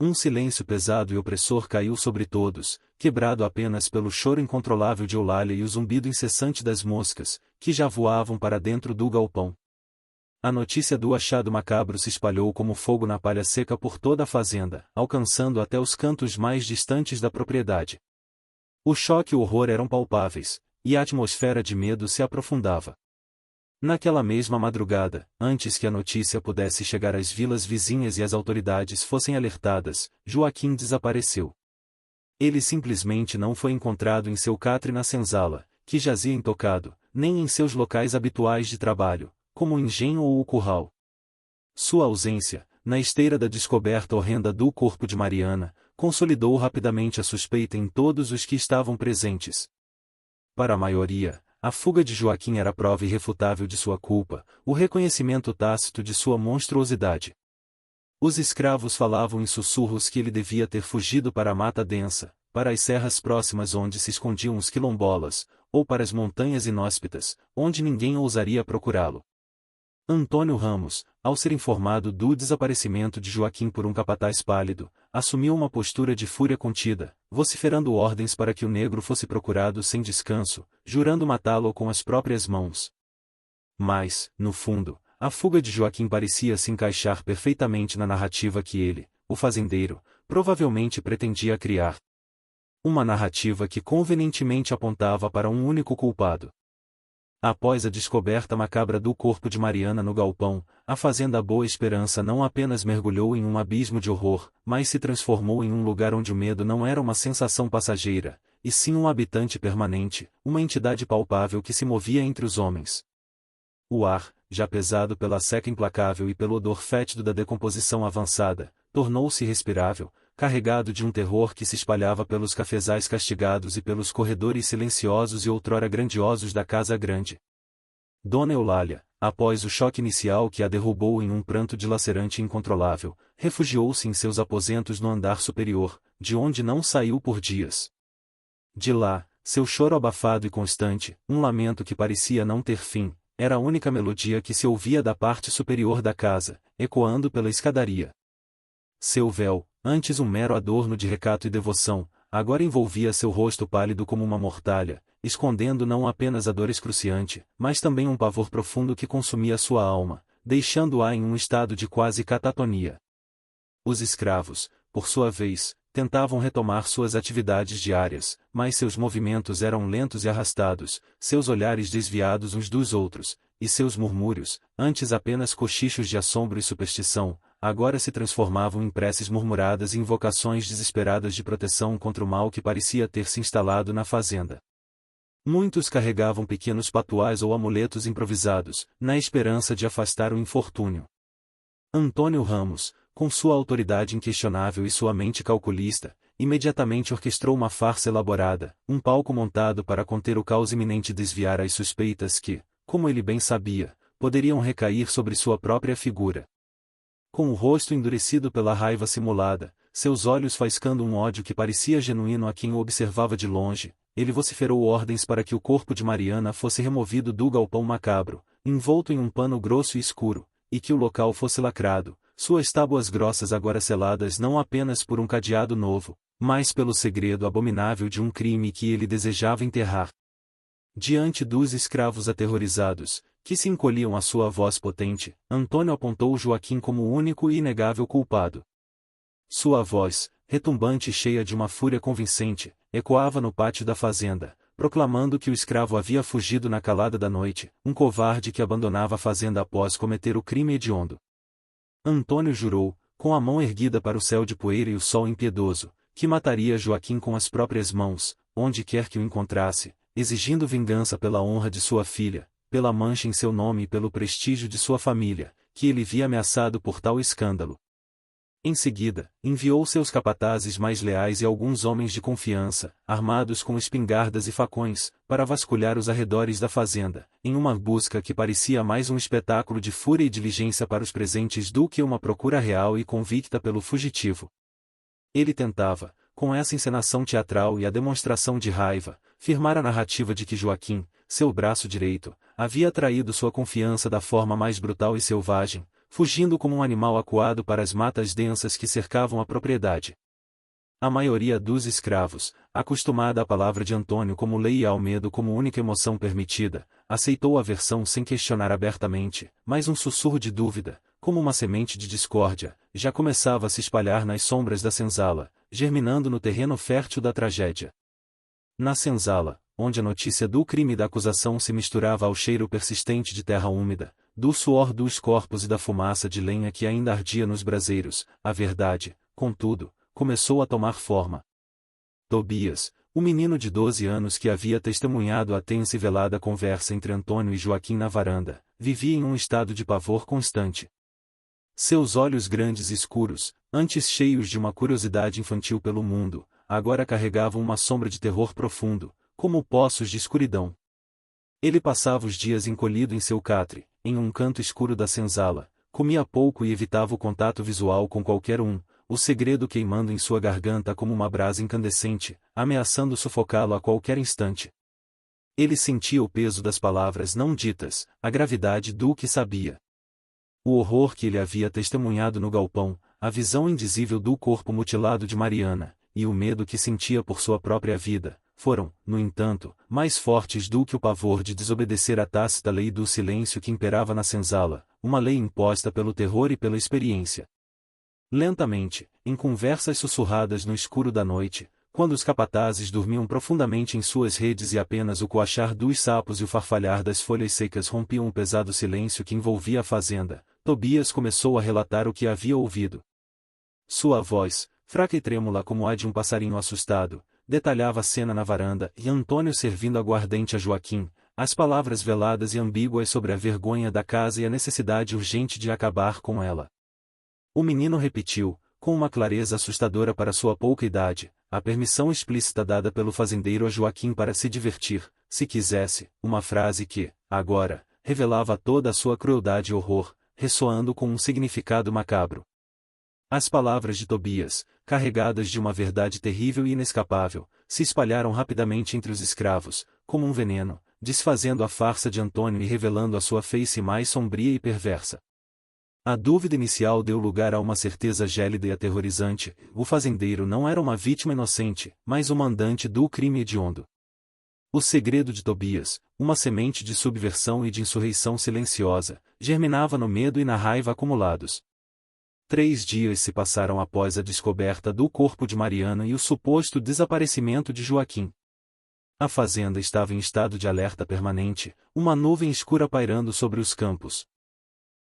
Um silêncio pesado e opressor caiu sobre todos, quebrado apenas pelo choro incontrolável de Eulália e o zumbido incessante das moscas, que já voavam para dentro do galpão. A notícia do achado macabro se espalhou como fogo na palha seca por toda a fazenda, alcançando até os cantos mais distantes da propriedade. O choque e o horror eram palpáveis, e a atmosfera de medo se aprofundava. Naquela mesma madrugada, antes que a notícia pudesse chegar às vilas vizinhas e as autoridades fossem alertadas, Joaquim desapareceu. Ele simplesmente não foi encontrado em seu catre na senzala, que jazia intocado, nem em seus locais habituais de trabalho, como o engenho ou o curral. Sua ausência, na esteira da descoberta horrenda do corpo de Mariana, consolidou rapidamente a suspeita em todos os que estavam presentes. Para a maioria, a fuga de Joaquim era prova irrefutável de sua culpa, o reconhecimento tácito de sua monstruosidade. Os escravos falavam em sussurros que ele devia ter fugido para a mata densa, para as serras próximas onde se escondiam os quilombolas, ou para as montanhas inóspitas, onde ninguém ousaria procurá-lo. Antônio Ramos, ao ser informado do desaparecimento de Joaquim por um capataz pálido, assumiu uma postura de fúria contida, vociferando ordens para que o negro fosse procurado sem descanso, jurando matá-lo com as próprias mãos. Mas, no fundo, a fuga de Joaquim parecia se encaixar perfeitamente na narrativa que ele, o fazendeiro, provavelmente pretendia criar. Uma narrativa que convenientemente apontava para um único culpado. Após a descoberta macabra do corpo de Mariana no galpão, a fazenda Boa Esperança não apenas mergulhou em um abismo de horror, mas se transformou em um lugar onde o medo não era uma sensação passageira, e sim um habitante permanente, uma entidade palpável que se movia entre os homens. O ar, já pesado pela seca implacável e pelo odor fétido da decomposição avançada, tornou-se respirável, carregado de um terror que se espalhava pelos cafezais castigados e pelos corredores silenciosos e outrora grandiosos da Casa Grande. Dona Eulália, após o choque inicial que a derrubou em um pranto dilacerante e incontrolável, refugiou-se em seus aposentos no andar superior, de onde não saiu por dias. De lá, seu choro abafado e constante, um lamento que parecia não ter fim, era a única melodia que se ouvia da parte superior da casa, ecoando pela escadaria. Seu véu, antes um mero adorno de recato e devoção, agora envolvia seu rosto pálido como uma mortalha, escondendo não apenas a dor excruciante, mas também um pavor profundo que consumia sua alma, deixando-a em um estado de quase catatonia. Os escravos, por sua vez, tentavam retomar suas atividades diárias, mas seus movimentos eram lentos e arrastados, seus olhares desviados uns dos outros, e seus murmúrios, antes apenas cochichos de assombro e superstição, agora se transformavam em preces murmuradas e invocações desesperadas de proteção contra o mal que parecia ter se instalado na fazenda. Muitos carregavam pequenos patuais ou amuletos improvisados, na esperança de afastar o infortúnio. Antônio Ramos, com sua autoridade inquestionável e sua mente calculista, imediatamente orquestrou uma farsa elaborada, um palco montado para conter o caos iminente e desviar as suspeitas que, como ele bem sabia, poderiam recair sobre sua própria figura. Com o rosto endurecido pela raiva simulada, seus olhos faiscando um ódio que parecia genuíno a quem o observava de longe, ele vociferou ordens para que o corpo de Mariana fosse removido do galpão macabro, envolto em um pano grosso e escuro, e que o local fosse lacrado, suas tábuas grossas agora seladas não apenas por um cadeado novo, mas pelo segredo abominável de um crime que ele desejava enterrar. Diante dos escravos aterrorizados, que se encolhiam à sua voz potente, Antônio apontou Joaquim como o único e inegável culpado. Sua voz, retumbante e cheia de uma fúria convincente, ecoava no pátio da fazenda, proclamando que o escravo havia fugido na calada da noite, um covarde que abandonava a fazenda após cometer o crime hediondo. Antônio jurou, com a mão erguida para o céu de poeira e o sol impiedoso, que mataria Joaquim com as próprias mãos, onde quer que o encontrasse, exigindo vingança pela honra de sua filha, pela mancha em seu nome e pelo prestígio de sua família, que ele via ameaçado por tal escândalo. Em seguida, enviou seus capatazes mais leais e alguns homens de confiança, armados com espingardas e facões, para vasculhar os arredores da fazenda, em uma busca que parecia mais um espetáculo de fúria e diligência para os presentes do que uma procura real e convicta pelo fugitivo. Ele tentava, com essa encenação teatral e a demonstração de raiva, firmar a narrativa de que Joaquim, seu braço direito, havia traído sua confiança da forma mais brutal e selvagem, fugindo como um animal acuado para as matas densas que cercavam a propriedade. A maioria dos escravos, acostumada à palavra de Antônio como lei e ao medo como única emoção permitida, aceitou a versão sem questionar abertamente, mas um sussurro de dúvida, como uma semente de discórdia, já começava a se espalhar nas sombras da senzala, germinando no terreno fértil da tragédia. Na senzala, onde a notícia do crime e da acusação se misturava ao cheiro persistente de terra úmida, do suor dos corpos e da fumaça de lenha que ainda ardia nos braseiros, a verdade, contudo, começou a tomar forma. Tobias, o menino de 12 anos que havia testemunhado a tensa e velada conversa entre Antônio e Joaquim na varanda, vivia em um estado de pavor constante. Seus olhos grandes e escuros, antes cheios de uma curiosidade infantil pelo mundo, agora carregavam uma sombra de terror profundo, como poços de escuridão. Ele passava os dias encolhido em seu catre, em um canto escuro da senzala, comia pouco e evitava o contato visual com qualquer um, o segredo queimando em sua garganta como uma brasa incandescente, ameaçando sufocá-lo a qualquer instante. Ele sentia o peso das palavras não ditas, a gravidade do que sabia. O horror que ele havia testemunhado no galpão, a visão indizível do corpo mutilado de Mariana, e o medo que sentia por sua própria vida, foram, no entanto, mais fortes do que o pavor de desobedecer à tácita lei do silêncio que imperava na senzala, uma lei imposta pelo terror e pela experiência. Lentamente, em conversas sussurradas no escuro da noite, quando os capatazes dormiam profundamente em suas redes e apenas o coachar dos sapos e o farfalhar das folhas secas rompiam o pesado silêncio que envolvia a fazenda, Tobias começou a relatar o que havia ouvido. Sua voz, fraca e trêmula como a de um passarinho assustado, detalhava a cena na varanda e Antônio servindo aguardente a Joaquim, as palavras veladas e ambíguas sobre a vergonha da casa e a necessidade urgente de acabar com ela. O menino repetiu, com uma clareza assustadora para sua pouca idade, a permissão explícita dada pelo fazendeiro a Joaquim para se divertir, se quisesse, uma frase que, agora, revelava toda a sua crueldade e horror, ressoando com um significado macabro. As palavras de Tobias, carregadas de uma verdade terrível e inescapável, se espalharam rapidamente entre os escravos, como um veneno, desfazendo a farsa de Antônio e revelando a sua face mais sombria e perversa. A dúvida inicial deu lugar a uma certeza gélida e aterrorizante: o fazendeiro não era uma vítima inocente, mas o mandante do crime hediondo. O segredo de Tobias, uma semente de subversão e de insurreição silenciosa, germinava no medo e na raiva acumulados. 3 dias se passaram após a descoberta do corpo de Mariana e o suposto desaparecimento de Joaquim. A fazenda estava em estado de alerta permanente, uma nuvem escura pairando sobre os campos.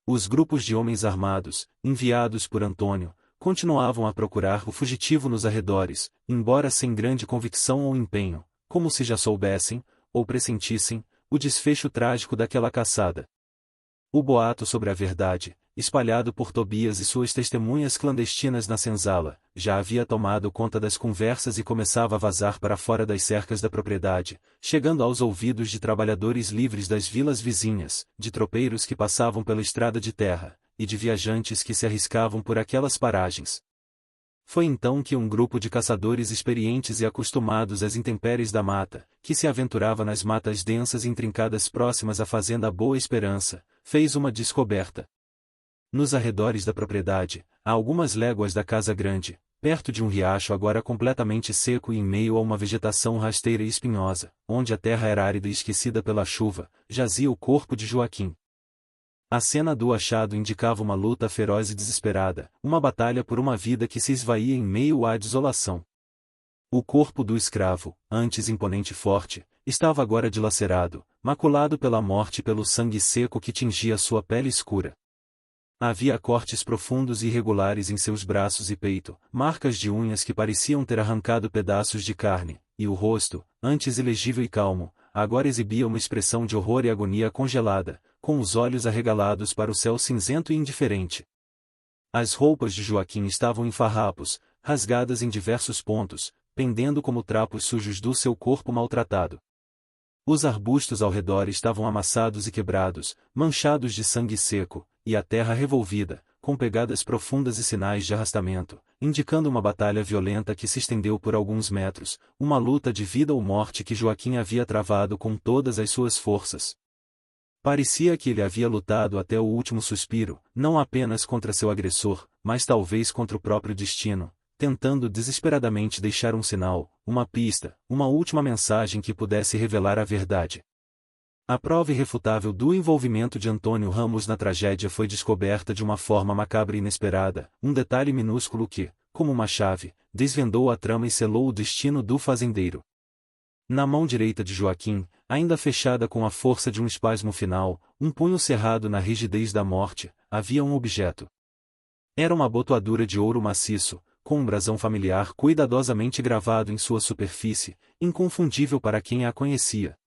Os grupos de homens armados, enviados por Antônio, continuavam a procurar o fugitivo nos arredores, embora sem grande convicção ou empenho, como se já soubessem, ou pressentissem, o desfecho trágico daquela caçada. O boato sobre a verdade, espalhado por Tobias e suas testemunhas clandestinas na senzala, já havia tomado conta das conversas e começava a vazar para fora das cercas da propriedade, chegando aos ouvidos de trabalhadores livres das vilas vizinhas, de tropeiros que passavam pela estrada de terra, e de viajantes que se arriscavam por aquelas paragens. Foi então que um grupo de caçadores experientes e acostumados às intempéries da mata, que se aventurava nas matas densas e intrincadas próximas à fazenda Boa Esperança, fez uma descoberta. Nos arredores da propriedade, a algumas léguas da casa grande, perto de um riacho agora completamente seco e em meio a uma vegetação rasteira e espinhosa, onde a terra era árida e esquecida pela chuva, jazia o corpo de Joaquim. A cena do achado indicava uma luta feroz e desesperada, uma batalha por uma vida que se esvaía em meio à desolação. O corpo do escravo, antes imponente e forte, estava agora dilacerado, maculado pela morte e pelo sangue seco que tingia sua pele escura. Havia cortes profundos e irregulares em seus braços e peito, marcas de unhas que pareciam ter arrancado pedaços de carne, e o rosto, antes ilegível e calmo, agora exibia uma expressão de horror e agonia congelada, com os olhos arregalados para o céu cinzento e indiferente. As roupas de Joaquim estavam em farrapos, rasgadas em diversos pontos, pendendo como trapos sujos do seu corpo maltratado. Os arbustos ao redor estavam amassados e quebrados, manchados de sangue seco, e a terra revolvida, com pegadas profundas e sinais de arrastamento, indicando uma batalha violenta que se estendeu por alguns metros, uma luta de vida ou morte que Joaquim havia travado com todas as suas forças. Parecia que ele havia lutado até o último suspiro, não apenas contra seu agressor, mas talvez contra o próprio destino, tentando desesperadamente deixar um sinal, uma pista, uma última mensagem que pudesse revelar a verdade. A prova irrefutável do envolvimento de Antônio Ramos na tragédia foi descoberta de uma forma macabra e inesperada, um detalhe minúsculo que, como uma chave, desvendou a trama e selou o destino do fazendeiro. Na mão direita de Joaquim, ainda fechada com a força de um espasmo final, um punho cerrado na rigidez da morte, havia um objeto. Era uma abotoadura de ouro maciço, com um brasão familiar cuidadosamente gravado em sua superfície, inconfundível para quem a conhecia.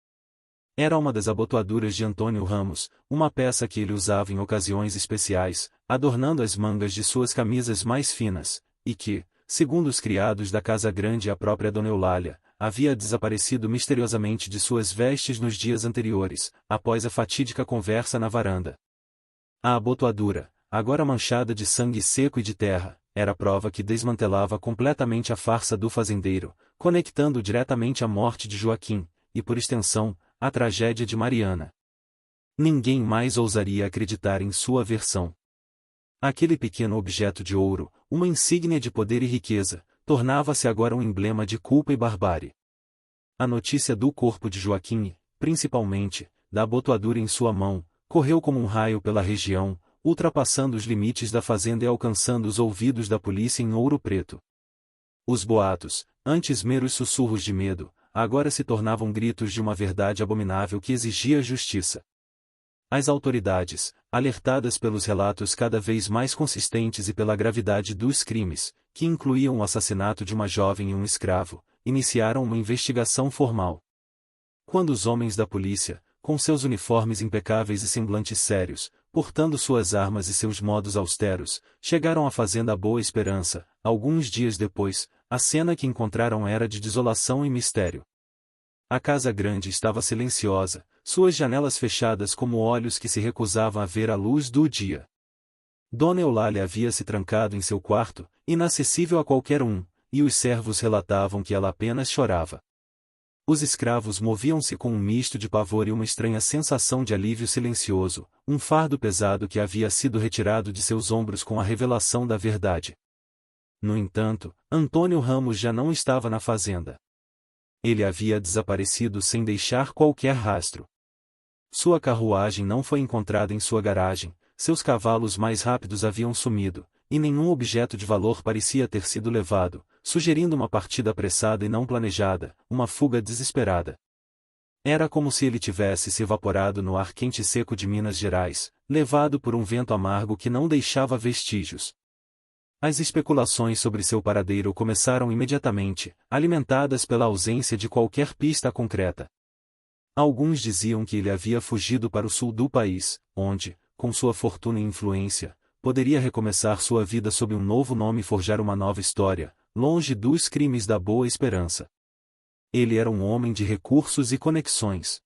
Era uma das abotoaduras de Antônio Ramos, uma peça que ele usava em ocasiões especiais, adornando as mangas de suas camisas mais finas, e que, segundo os criados da Casa Grande e a própria Dona Eulália, havia desaparecido misteriosamente de suas vestes nos dias anteriores, após a fatídica conversa na varanda. A abotoadura, agora manchada de sangue seco e de terra, era prova que desmantelava completamente a farsa do fazendeiro, conectando diretamente a morte de Joaquim, e por extensão, a tragédia de Mariana. Ninguém mais ousaria acreditar em sua versão. Aquele pequeno objeto de ouro, uma insígnia de poder e riqueza, tornava-se agora um emblema de culpa e barbárie. A notícia do corpo de Joaquim, principalmente, da abotoadura em sua mão, correu como um raio pela região, ultrapassando os limites da fazenda e alcançando os ouvidos da polícia em Ouro Preto. Os boatos, antes meros sussurros de medo, agora se tornavam gritos de uma verdade abominável que exigia justiça. As autoridades, alertadas pelos relatos cada vez mais consistentes e pela gravidade dos crimes, que incluíam o assassinato de uma jovem e um escravo, iniciaram uma investigação formal. Quando os homens da polícia, com seus uniformes impecáveis e semblantes sérios, portando suas armas e seus modos austeros, chegaram à fazenda Boa Esperança, alguns dias depois, a cena que encontraram era de desolação e mistério. A Casa Grande estava silenciosa, suas janelas fechadas como olhos que se recusavam a ver a luz do dia. Dona Eulália havia se trancado em seu quarto, inacessível a qualquer um, e os servos relatavam que ela apenas chorava. Os escravos moviam-se com um misto de pavor e uma estranha sensação de alívio silencioso, um fardo pesado que havia sido retirado de seus ombros com a revelação da verdade. No entanto, Antônio Ramos já não estava na fazenda. Ele havia desaparecido sem deixar qualquer rastro. Sua carruagem não foi encontrada em sua garagem, seus cavalos mais rápidos haviam sumido, e nenhum objeto de valor parecia ter sido levado, sugerindo uma partida apressada e não planejada, uma fuga desesperada. Era como se ele tivesse se evaporado no ar quente e seco de Minas Gerais, levado por um vento amargo que não deixava vestígios. As especulações sobre seu paradeiro começaram imediatamente, alimentadas pela ausência de qualquer pista concreta. Alguns diziam que ele havia fugido para o sul do país, onde, com sua fortuna e influência, poderia recomeçar sua vida sob um novo nome e forjar uma nova história, longe dos crimes da Boa Esperança. Ele era um homem de recursos e conexões.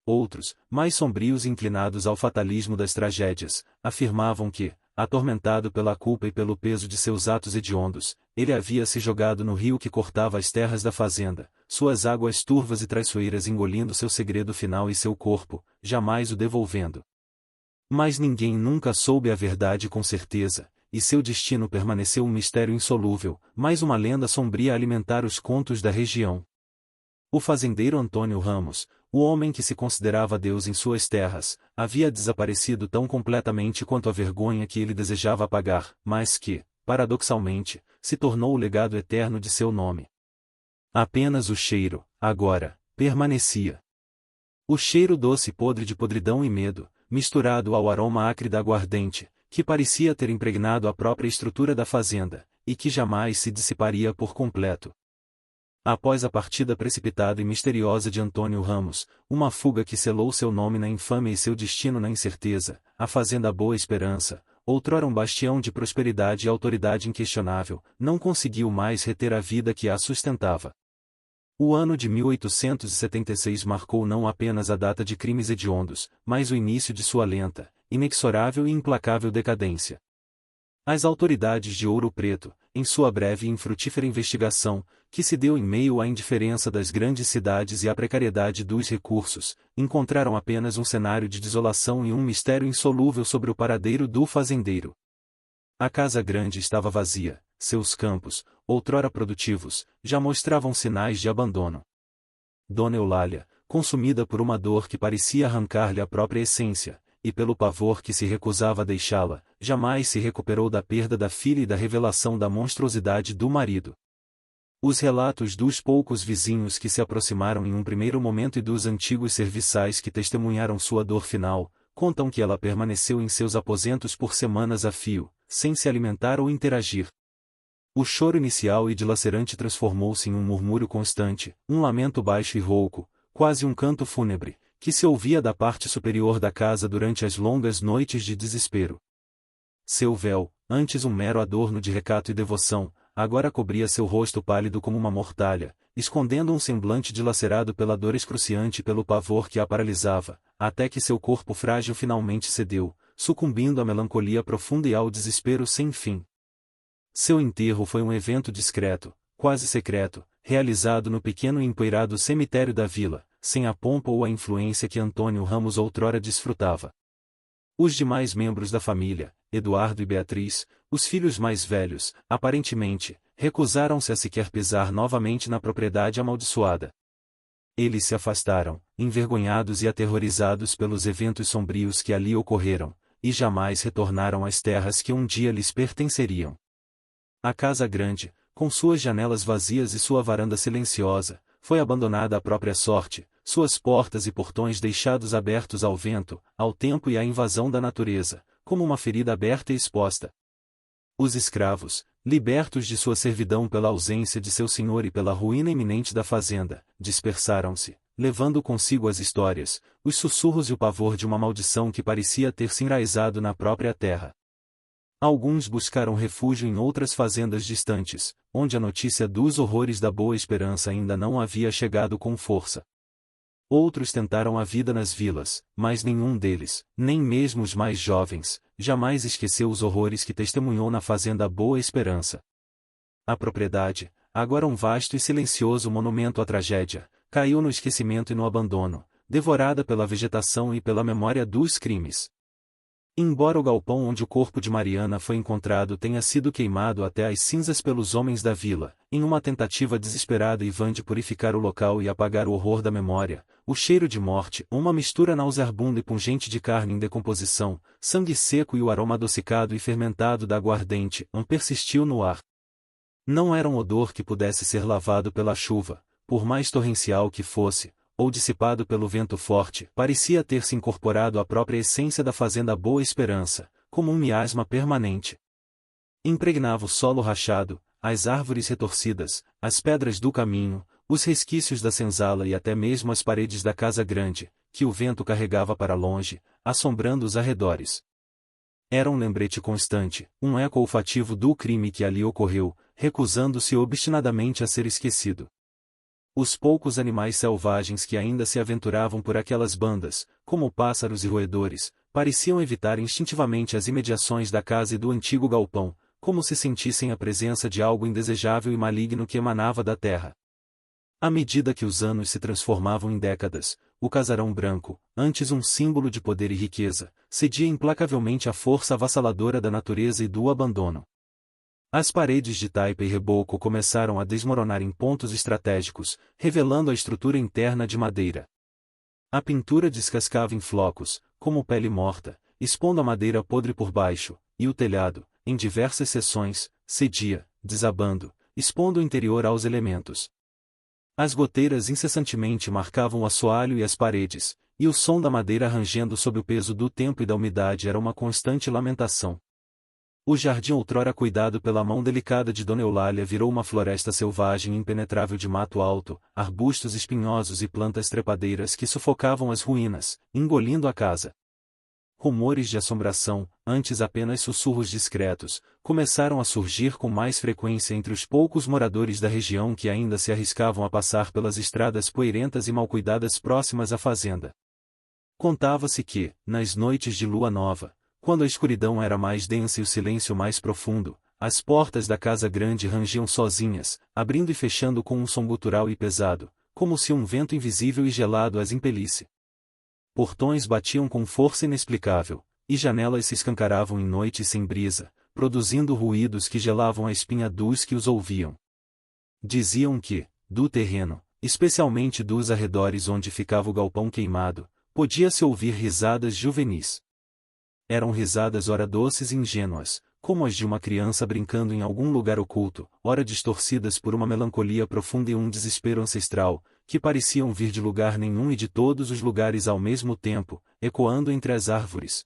Outros, mais sombrios e inclinados ao fatalismo das tragédias, afirmavam que, atormentado pela culpa e pelo peso de seus atos hediondos, ele havia se jogado no rio que cortava as terras da fazenda, suas águas turvas e traiçoeiras engolindo seu segredo final e seu corpo, jamais o devolvendo. Mas ninguém nunca soube a verdade com certeza, e seu destino permaneceu um mistério insolúvel, mais uma lenda sombria a alimentar os contos da região. O fazendeiro Antônio Ramos, o homem que se considerava Deus em suas terras, havia desaparecido tão completamente quanto a vergonha que ele desejava apagar, mas que, paradoxalmente, se tornou o legado eterno de seu nome. Apenas o cheiro, agora, permanecia. O cheiro doce e podre de podridão e medo, misturado ao aroma acre da aguardente, que parecia ter impregnado a própria estrutura da fazenda, e que jamais se dissiparia por completo. Após a partida precipitada e misteriosa de Antônio Ramos, uma fuga que selou seu nome na infâmia e seu destino na incerteza, a fazenda Boa Esperança, outrora um bastião de prosperidade e autoridade inquestionável, não conseguiu mais reter a vida que a sustentava. O ano de 1876 marcou não apenas a data de crimes hediondos, mas o início de sua lenta, inexorável e implacável decadência. As autoridades de Ouro Preto, em sua breve e infrutífera investigação, que se deu em meio à indiferença das grandes cidades e à precariedade dos recursos, encontraram apenas um cenário de desolação e um mistério insolúvel sobre o paradeiro do fazendeiro. A Casa Grande estava vazia, seus campos, outrora produtivos, já mostravam sinais de abandono. Dona Eulália, consumida por uma dor que parecia arrancar-lhe a própria essência, e pelo pavor que se recusava a deixá-la, jamais se recuperou da perda da filha e da revelação da monstruosidade do marido. Os relatos dos poucos vizinhos que se aproximaram em um primeiro momento e dos antigos serviçais que testemunharam sua dor final, contam que ela permaneceu em seus aposentos por semanas a fio, sem se alimentar ou interagir. O choro inicial e dilacerante transformou-se em um murmúrio constante, um lamento baixo e rouco, quase um canto fúnebre, que se ouvia da parte superior da casa durante as longas noites de desespero. Seu véu, antes um mero adorno de recato e devoção, agora cobria seu rosto pálido como uma mortalha, escondendo um semblante dilacerado pela dor excruciante e pelo pavor que a paralisava, até que seu corpo frágil finalmente cedeu, sucumbindo à melancolia profunda e ao desespero sem fim. Seu enterro foi um evento discreto, quase secreto, realizado no pequeno e empoeirado cemitério da vila, sem a pompa ou a influência que Antônio Ramos outrora desfrutava. Os demais membros da família, Eduardo e Beatriz, os filhos mais velhos, aparentemente, recusaram-se a sequer pisar novamente na propriedade amaldiçoada. Eles se afastaram, envergonhados e aterrorizados pelos eventos sombrios que ali ocorreram, e jamais retornaram às terras que um dia lhes pertenceriam. A casa grande, com suas janelas vazias e sua varanda silenciosa, foi abandonada à própria sorte, suas portas e portões deixados abertos ao vento, ao tempo e à invasão da natureza, como uma ferida aberta e exposta. Os escravos, libertos de sua servidão pela ausência de seu senhor e pela ruína iminente da fazenda, dispersaram-se, levando consigo as histórias, os sussurros e o pavor de uma maldição que parecia ter se enraizado na própria terra. Alguns buscaram refúgio em outras fazendas distantes, onde a notícia dos horrores da Boa Esperança ainda não havia chegado com força. Outros tentaram a vida nas vilas, mas nenhum deles, nem mesmo os mais jovens, jamais esqueceu os horrores que testemunhou na fazenda Boa Esperança. A propriedade, agora um vasto e silencioso monumento à tragédia, caiu no esquecimento e no abandono, devorada pela vegetação e pela memória dos crimes. Embora o galpão onde o corpo de Mariana foi encontrado tenha sido queimado até as cinzas pelos homens da vila, em uma tentativa desesperada e vã de purificar o local e apagar o horror da memória, o cheiro de morte, uma mistura nauseabunda e pungente de carne em decomposição, sangue seco e o aroma adocicado e fermentado da aguardente, persistiu no ar. Não era um odor que pudesse ser lavado pela chuva, por mais torrencial que fosse, ou dissipado pelo vento forte, parecia ter se incorporado à própria essência da fazenda Boa Esperança, como um miasma permanente. Impregnava o solo rachado, as árvores retorcidas, as pedras do caminho, os resquícios da senzala e até mesmo as paredes da casa grande, que o vento carregava para longe, assombrando os arredores. Era um lembrete constante, um eco olfativo do crime que ali ocorreu, recusando-se obstinadamente a ser esquecido. Os poucos animais selvagens que ainda se aventuravam por aquelas bandas, como pássaros e roedores, pareciam evitar instintivamente as imediações da casa e do antigo galpão, como se sentissem a presença de algo indesejável e maligno que emanava da terra. À medida que os anos se transformavam em décadas, o casarão branco, antes um símbolo de poder e riqueza, cedia implacavelmente à força avassaladora da natureza e do abandono. As paredes de taipa e reboco começaram a desmoronar em pontos estratégicos, revelando a estrutura interna de madeira. A pintura descascava em flocos, como pele morta, expondo a madeira podre por baixo, e o telhado, em diversas seções, cedia, desabando, expondo o interior aos elementos. As goteiras incessantemente marcavam o assoalho e as paredes, e o som da madeira rangendo sob o peso do tempo e da umidade era uma constante lamentação. O jardim outrora cuidado pela mão delicada de Dona Eulália virou uma floresta selvagem e impenetrável de mato alto, arbustos espinhosos e plantas trepadeiras que sufocavam as ruínas, engolindo a casa. Rumores de assombração, antes apenas sussurros discretos, começaram a surgir com mais frequência entre os poucos moradores da região que ainda se arriscavam a passar pelas estradas poeirentas e mal cuidadas próximas à fazenda. Contava-se que, nas noites de lua nova, quando a escuridão era mais densa e o silêncio mais profundo, as portas da casa grande rangiam sozinhas, abrindo e fechando com um som gutural e pesado, como se um vento invisível e gelado as impelisse. Portões batiam com força inexplicável, e janelas se escancaravam em noites sem brisa, produzindo ruídos que gelavam a espinha dos que os ouviam. Diziam que, do terreno, especialmente dos arredores onde ficava o galpão queimado, podia-se ouvir risadas juvenis. Eram risadas ora doces e ingênuas, como as de uma criança brincando em algum lugar oculto, ora distorcidas por uma melancolia profunda e um desespero ancestral, que pareciam vir de lugar nenhum e de todos os lugares ao mesmo tempo, ecoando entre as árvores.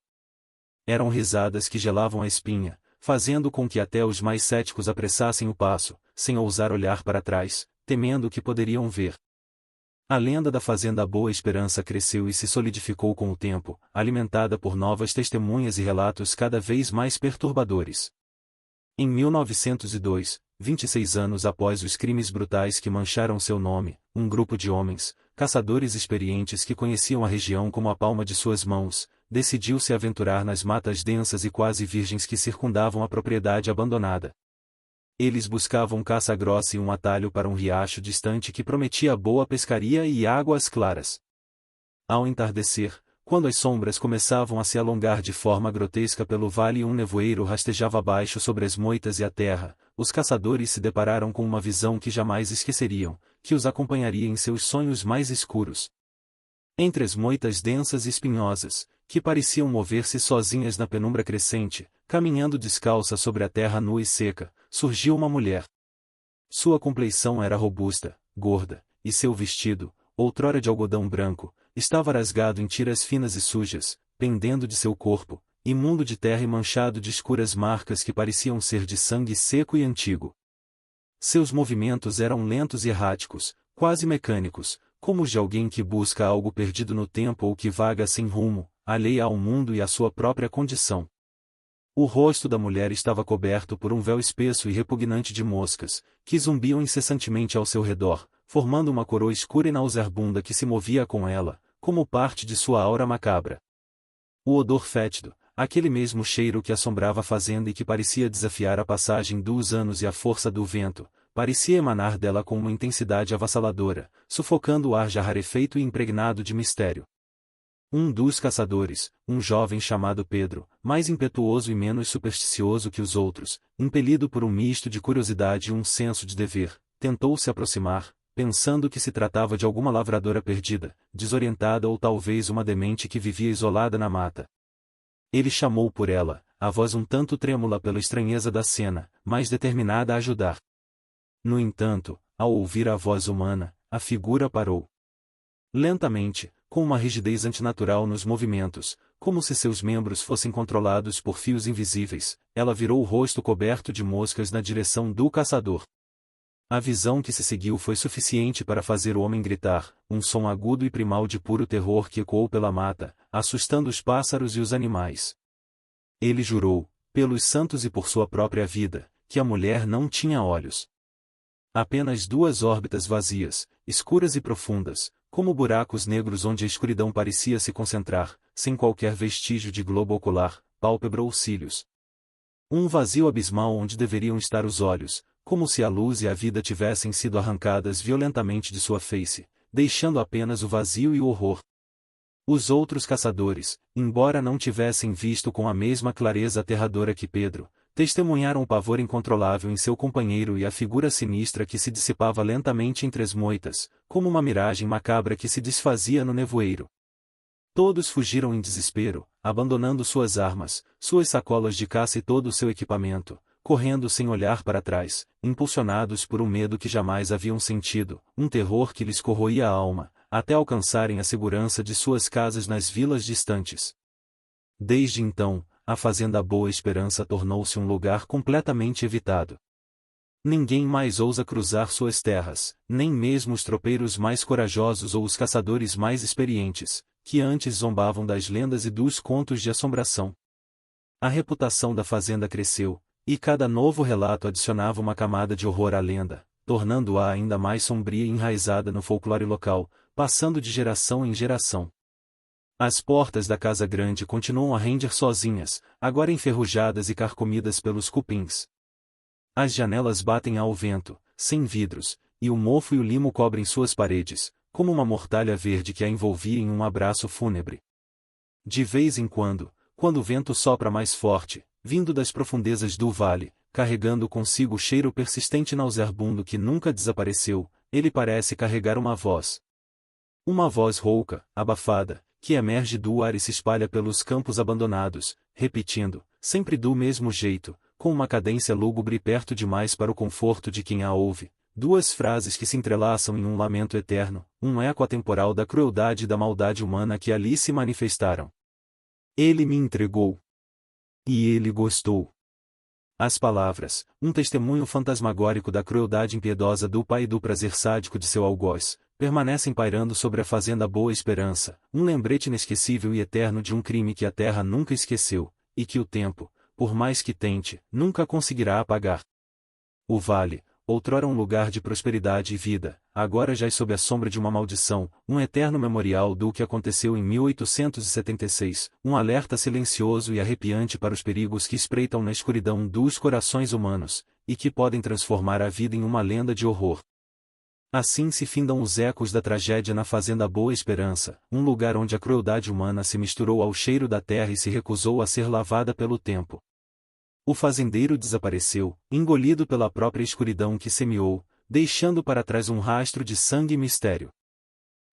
Eram risadas que gelavam a espinha, fazendo com que até os mais céticos apressassem o passo, sem ousar olhar para trás, temendo o que poderiam ver. A lenda da Fazenda Boa Esperança cresceu e se solidificou com o tempo, alimentada por novas testemunhas e relatos cada vez mais perturbadores. Em 1902, 26 anos após os crimes brutais que mancharam seu nome, um grupo de homens, caçadores experientes que conheciam a região como a palma de suas mãos, decidiu se aventurar nas matas densas e quase virgens que circundavam a propriedade abandonada. Eles buscavam caça grossa e um atalho para um riacho distante que prometia boa pescaria e águas claras. Ao entardecer, quando as sombras começavam a se alongar de forma grotesca pelo vale e um nevoeiro rastejava abaixo sobre as moitas e a terra, os caçadores se depararam com uma visão que jamais esqueceriam, que os acompanharia em seus sonhos mais escuros. Entre as moitas densas e espinhosas, que pareciam mover-se sozinhas na penumbra crescente, caminhando descalça sobre a terra nua e seca, surgiu uma mulher. Sua compleição era robusta, gorda, e seu vestido, outrora de algodão branco, estava rasgado em tiras finas e sujas, pendendo de seu corpo, imundo de terra e manchado de escuras marcas que pareciam ser de sangue seco e antigo. Seus movimentos eram lentos e erráticos, quase mecânicos, como os de alguém que busca algo perdido no tempo ou que vaga sem rumo, alheia ao mundo e à sua própria condição. O rosto da mulher estava coberto por um véu espesso e repugnante de moscas, que zumbiam incessantemente ao seu redor, formando uma coroa escura e nauseabunda que se movia com ela, como parte de sua aura macabra. O odor fétido, aquele mesmo cheiro que assombrava a fazenda e que parecia desafiar a passagem dos anos e a força do vento, parecia emanar dela com uma intensidade avassaladora, sufocando o ar já rarefeito e impregnado de mistério. Um dos caçadores, um jovem chamado Pedro, mais impetuoso e menos supersticioso que os outros, impelido por um misto de curiosidade e um senso de dever, tentou se aproximar, pensando que se tratava de alguma lavradora perdida, desorientada ou talvez uma demente que vivia isolada na mata. Ele chamou por ela, a voz um tanto trêmula pela estranheza da cena, mas determinada a ajudar. No entanto, ao ouvir a voz humana, a figura parou. Lentamente, com uma rigidez antinatural nos movimentos, como se seus membros fossem controlados por fios invisíveis, ela virou o rosto coberto de moscas na direção do caçador. A visão que se seguiu foi suficiente para fazer o homem gritar, um som agudo e primal de puro terror que ecoou pela mata, assustando os pássaros e os animais. Ele jurou, pelos santos e por sua própria vida, que a mulher não tinha olhos. Apenas duas órbitas vazias, escuras e profundas, como buracos negros onde a escuridão parecia se concentrar, sem qualquer vestígio de globo ocular, pálpebra ou cílios. Um vazio abismal onde deveriam estar os olhos, como se a luz e a vida tivessem sido arrancadas violentamente de sua face, deixando apenas o vazio e o horror. Os outros caçadores, embora não tivessem visto com a mesma clareza aterradora que Pedro, testemunharam o pavor incontrolável em seu companheiro e a figura sinistra que se dissipava lentamente entre as moitas, como uma miragem macabra que se desfazia no nevoeiro. Todos fugiram em desespero, abandonando suas armas, suas sacolas de caça e todo o seu equipamento, correndo sem olhar para trás, impulsionados por um medo que jamais haviam sentido, um terror que lhes corroía a alma, até alcançarem a segurança de suas casas nas vilas distantes. Desde então, a Fazenda Boa Esperança tornou-se um lugar completamente evitado. Ninguém mais ousa cruzar suas terras, nem mesmo os tropeiros mais corajosos ou os caçadores mais experientes, que antes zombavam das lendas e dos contos de assombração. A reputação da fazenda cresceu, e cada novo relato adicionava uma camada de horror à lenda, tornando-a ainda mais sombria e enraizada no folclore local, passando de geração em geração. As portas da Casa Grande continuam a render sozinhas, agora enferrujadas e carcomidas pelos cupins. As janelas batem ao vento, sem vidros, e o mofo e o limo cobrem suas paredes, como uma mortalha verde que a envolvia em um abraço fúnebre. De vez em quando o vento sopra mais forte, vindo das profundezas do vale, carregando consigo o cheiro persistente nauseabundo que nunca desapareceu, ele parece carregar uma voz. Uma voz rouca, abafada, que emerge do ar e se espalha pelos campos abandonados, repetindo, sempre do mesmo jeito, com uma cadência lúgubre perto demais para o conforto de quem a ouve, duas frases que se entrelaçam em um lamento eterno, um eco atemporal da crueldade e da maldade humana que ali se manifestaram. Ele me entregou. E ele gostou. As palavras, um testemunho fantasmagórico da crueldade impiedosa do pai e do prazer sádico de seu algoz, permanecem pairando sobre a fazenda Boa Esperança, um lembrete inesquecível e eterno de um crime que a terra nunca esqueceu, e que o tempo, por mais que tente, nunca conseguirá apagar. O vale, outrora um lugar de prosperidade e vida, agora jaz sob a sombra de uma maldição, um eterno memorial do que aconteceu em 1876, um alerta silencioso e arrepiante para os perigos que espreitam na escuridão dos corações humanos, e que podem transformar a vida em uma lenda de horror. Assim se findam os ecos da tragédia na fazenda Boa Esperança, um lugar onde a crueldade humana se misturou ao cheiro da terra e se recusou a ser lavada pelo tempo. O fazendeiro desapareceu, engolido pela própria escuridão que semeou, deixando para trás um rastro de sangue e mistério.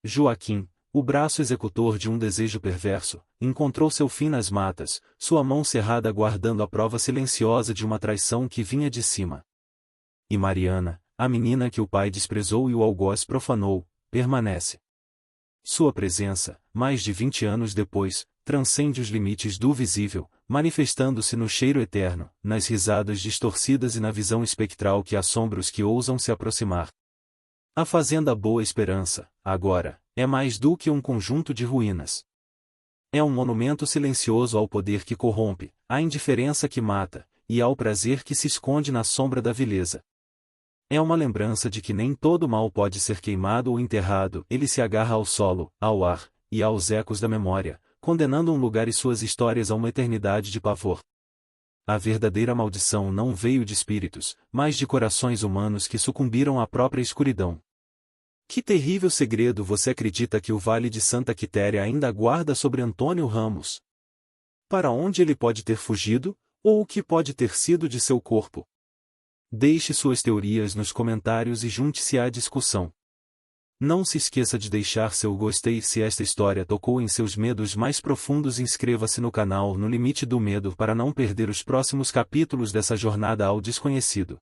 Joaquim, o braço executor de um desejo perverso, encontrou seu fim nas matas, sua mão cerrada guardando a prova silenciosa de uma traição que vinha de cima. E Mariana, a menina que o pai desprezou e o algoz profanou, permanece. Sua presença, mais de 20 anos depois, transcende os limites do visível, manifestando-se no cheiro eterno, nas risadas distorcidas e na visão espectral que assombra os que ousam se aproximar. A fazenda Boa Esperança, agora, é mais do que um conjunto de ruínas. É um monumento silencioso ao poder que corrompe, à indiferença que mata, e ao prazer que se esconde na sombra da vileza. É uma lembrança de que nem todo mal pode ser queimado ou enterrado, ele se agarra ao solo, ao ar, e aos ecos da memória, condenando um lugar e suas histórias a uma eternidade de pavor. A verdadeira maldição não veio de espíritos, mas de corações humanos que sucumbiram à própria escuridão. Que terrível segredo você acredita que o Vale de Santa Quitéria ainda guarda sobre Antônio Ramos? Para onde ele pode ter fugido, ou o que pode ter sido de seu corpo? Deixe suas teorias nos comentários e junte-se à discussão. Não se esqueça de deixar seu gostei se esta história tocou em seus medos mais profundos e inscreva-se no canal No Limite do Medo para não perder os próximos capítulos dessa jornada ao desconhecido.